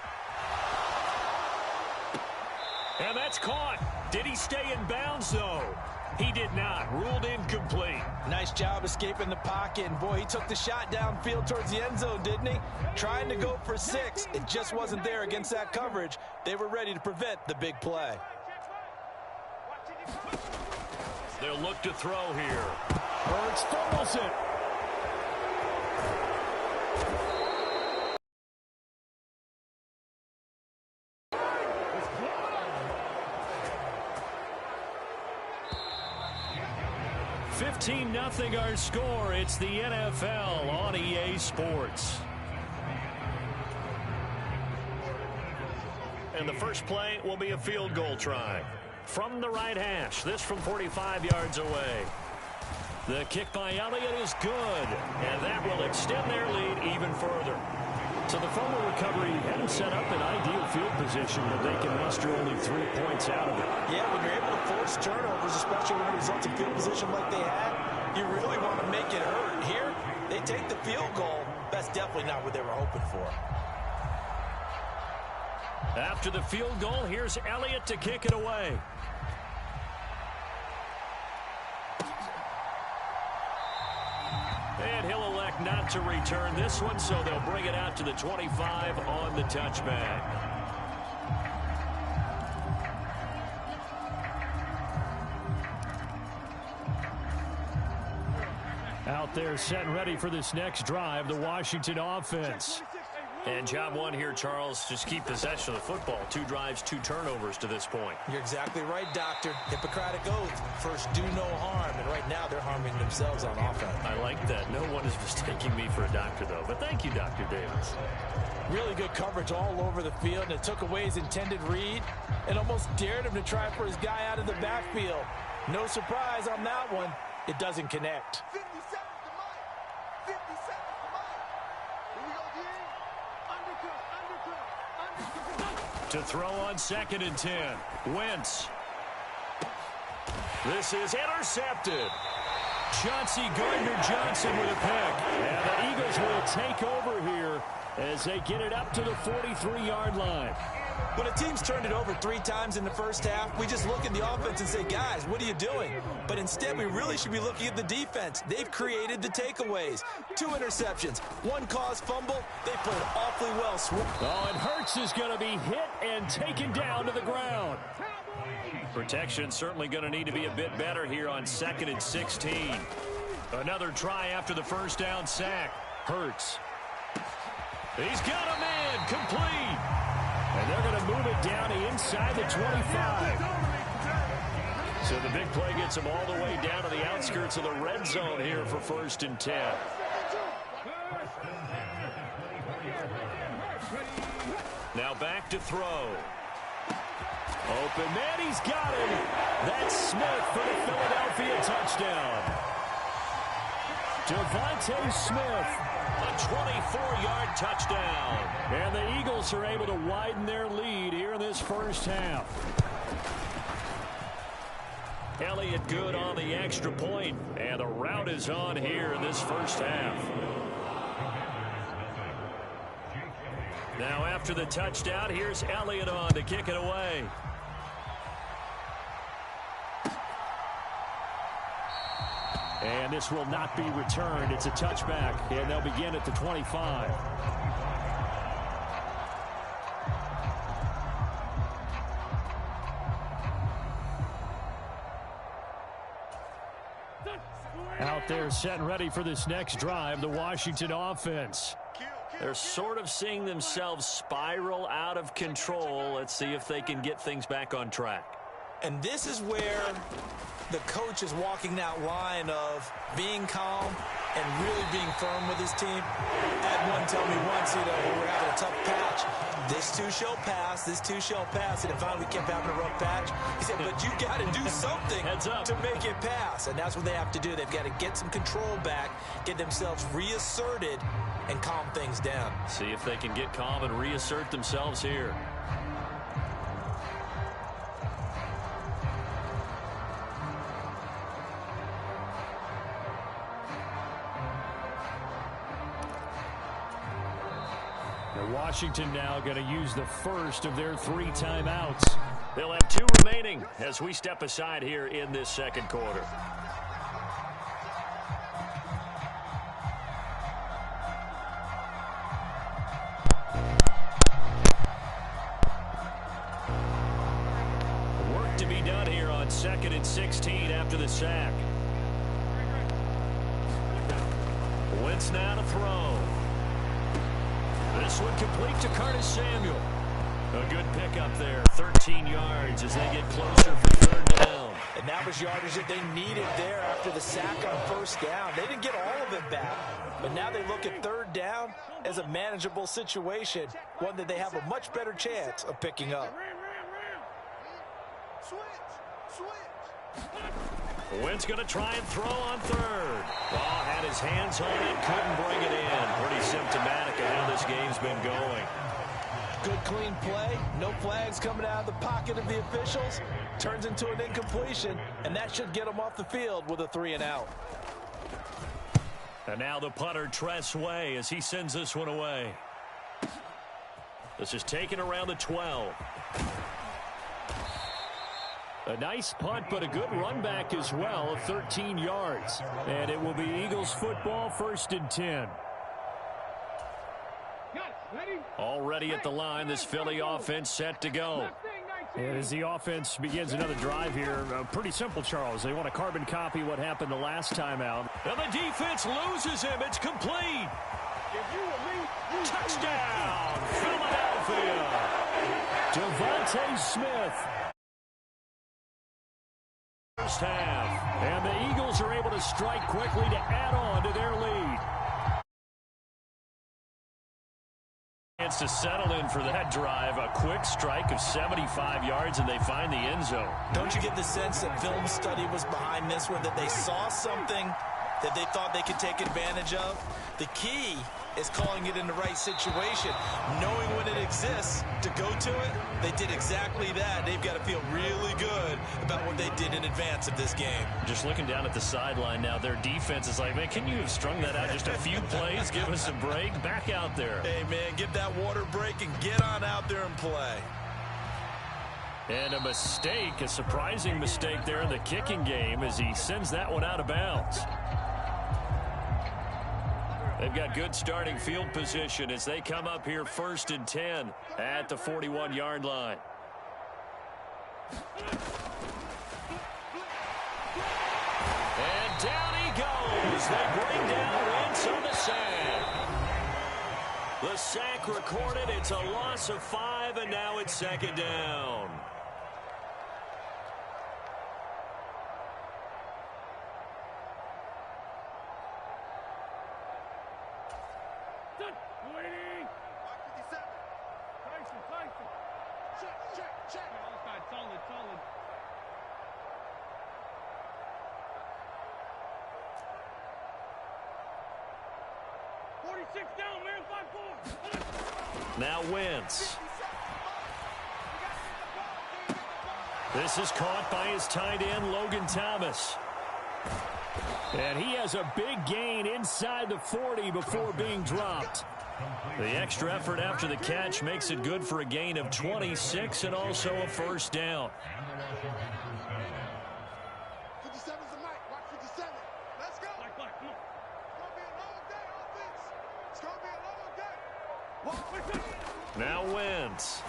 And that's caught. Did he stay in bounds, though? He did not. Ruled incomplete. Nice job escaping the pocket. And, boy, he took the shot downfield towards the end zone, didn't he? Trying to go for 6. It just wasn't there against that coverage. They were ready to prevent the big play. They'll look to throw here. Hurts fumbles it. Nothing our score. It's the NFL on EA Sports. And the first play will be a field goal try from the right hash. This from 45 yards away. The kick by Elliott is good, and that will extend their lead even further. So the fumble recovery had them set up in ideal field position, but they can muster only 3 points out of it. Yeah, when you're able to force turnovers, especially when it results in field position like they had, you really want to make it hurt. Here, they take the field goal. That's definitely not what they were hoping for. After the field goal, here's Elliott to kick it away. And he'll elect not to return this one, so they'll bring it out to the 25 on the touchback. Out there set and ready for this next drive, the Washington offense. And job one here, Charles, just keep possession of the football. 2 drives, 2 turnovers to this point. You're exactly right, Doctor. Hippocratic oath. First, do no harm. And right now, they're harming themselves on offense. I like that. No one is mistaking me for a doctor, though. But thank you, Dr. Davis. Really good coverage all over the field, and it took away his intended read and almost dared him to try for his guy out of the backfield. No surprise on that one. It doesn't connect. 50 seconds to Mike. 50 seconds to Mike. Here we go, D. Undercut. To throw on 2nd and 10. Wentz. This is intercepted. Chauncey Gardner-Johnson with a pick. And the Eagles will take over here as they get it up to the 43-yard line. When a team's turned it over 3 times in the first half, we just look at the offense and say, guys, what are you doing? But instead, we really should be looking at the defense. They've created the takeaways. 2 interceptions, 1 caused fumble. They played awfully well. Oh, and Hurts is going to be hit and taken down to the ground. Protection certainly going to need to be a bit better here on 2nd and 16. Another try after the first down sack. Hurts. He's got a man complete. And they're going to move it down inside the 25. So the big play gets them all the way down to the outskirts of the red zone here for 1st and 10. Now back to throw. Open man, he's got him. That's Smith for the Philadelphia touchdown. Devontae Smith, a 24-yard touchdown. And the Eagles are able to widen their lead here in this first half. Elliott good on the extra point, and the route is on here in this first half. Now after the touchdown, here's Elliott on to kick it away. And this will not be returned. It's a touchback, and they'll begin at the 25. Out there set and ready for this next drive, the Washington offense. They're sort of seeing themselves spiral out of control. Let's see if they can get things back on track. And this is where the coach is walking that line of being calm and really being firm with his team. Had one tell me once, we were having a tough patch. This too shall pass, this too shall pass. And finally we kept having a rough patch. He said, but you got to do something to make it pass. And that's what they have to do. They've got to get some control back, get themselves reasserted, and calm things down. See if they can get calm and reassert themselves here. Washington now going to use the first of their 3 timeouts. They'll have 2 remaining as we step aside here in this second quarter. Work to be done here on 2nd and 16 after the sack. Wentz now to throw. This one complete to Curtis Samuel. A good pickup there. 13 yards as they get closer for 3rd down. And that was yardage that they needed there after the sack on 1st down. They didn't get all of it back. But now they look at 3rd down as a manageable situation. One that they have a much better chance of picking up. Switch. Wynn's going to try and throw on third. Ball had his hands on it, couldn't bring it in. Pretty symptomatic of how this game's been going. Good clean play. No flags coming out of the pocket of the officials. Turns into an incompletion, and that should get him off the field with a 3-and-out. And now the punter, Tress Way, as he sends this one away. This is taken around the 12. A nice punt, but a good run back as well of 13 yards. And it will be Eagles football, 1st and 10. Already at the line, this Philly offense set to go. And as the offense begins another drive here, pretty simple, Charles. They want to carbon copy what happened the last time out. And the defense loses him. It's complete. Touchdown, Philadelphia. Devontae Smith. First half. And the Eagles are able to strike quickly to add on to their lead. Chance to settle in for that drive. A quick strike of 75 yards, and they find the end zone. Don't you get the sense that film study was behind this one, that they saw something that they thought they could take advantage of? The key is calling it in the right situation, knowing when it exists to go to it. They did exactly that. They've got to feel really good about what they did in advance of this game. Just looking down at the sideline now, their defense is like, man, can you have strung that out just a few plays? Give us a break. Back out there. Hey, man, get that water break and get on out there and play. And a mistake, a surprising mistake there in the kicking game as he sends that one out of bounds. They've got good starting field position as they come up here 1st and 10 at the 41-yard line. And down he goes. They bring down Wentz on the sack. The sack recorded. It's a loss of 5, and now it's 2nd down. Now Wentz. This is caught by his tight end, Logan Thomas. And he has a big gain inside the 40 before being dropped. The extra effort after the catch makes it good for a gain of 26 and also a 1st down. 57's the mic. Watch 57. Let's go. Come on. It's going to be a long day, offense. It's going to be a long day. Now Wentz.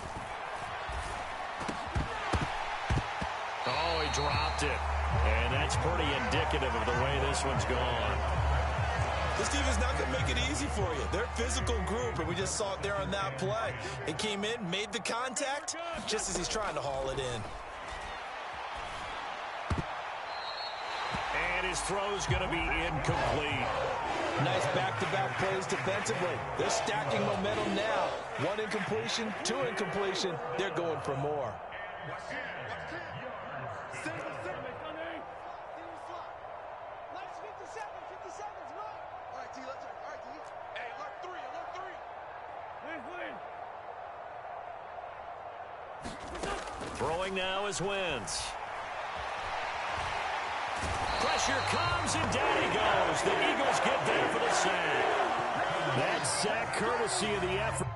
Oh, he dropped it. And that's pretty indicative of the way this one's gone. This defense not going to make it easy for you. They're a physical group, and we just saw it there on that play. It came in, made the contact, just as he's trying to haul it in. And his throw's going to be incomplete. Nice back-to-back plays defensively. They're stacking momentum now. 1 incompletion, 2 incompletion. They're going for more. Throwing now is Wentz. Pressure comes, and down he goes. The Eagles get there for the sack. That sack courtesy of the effort.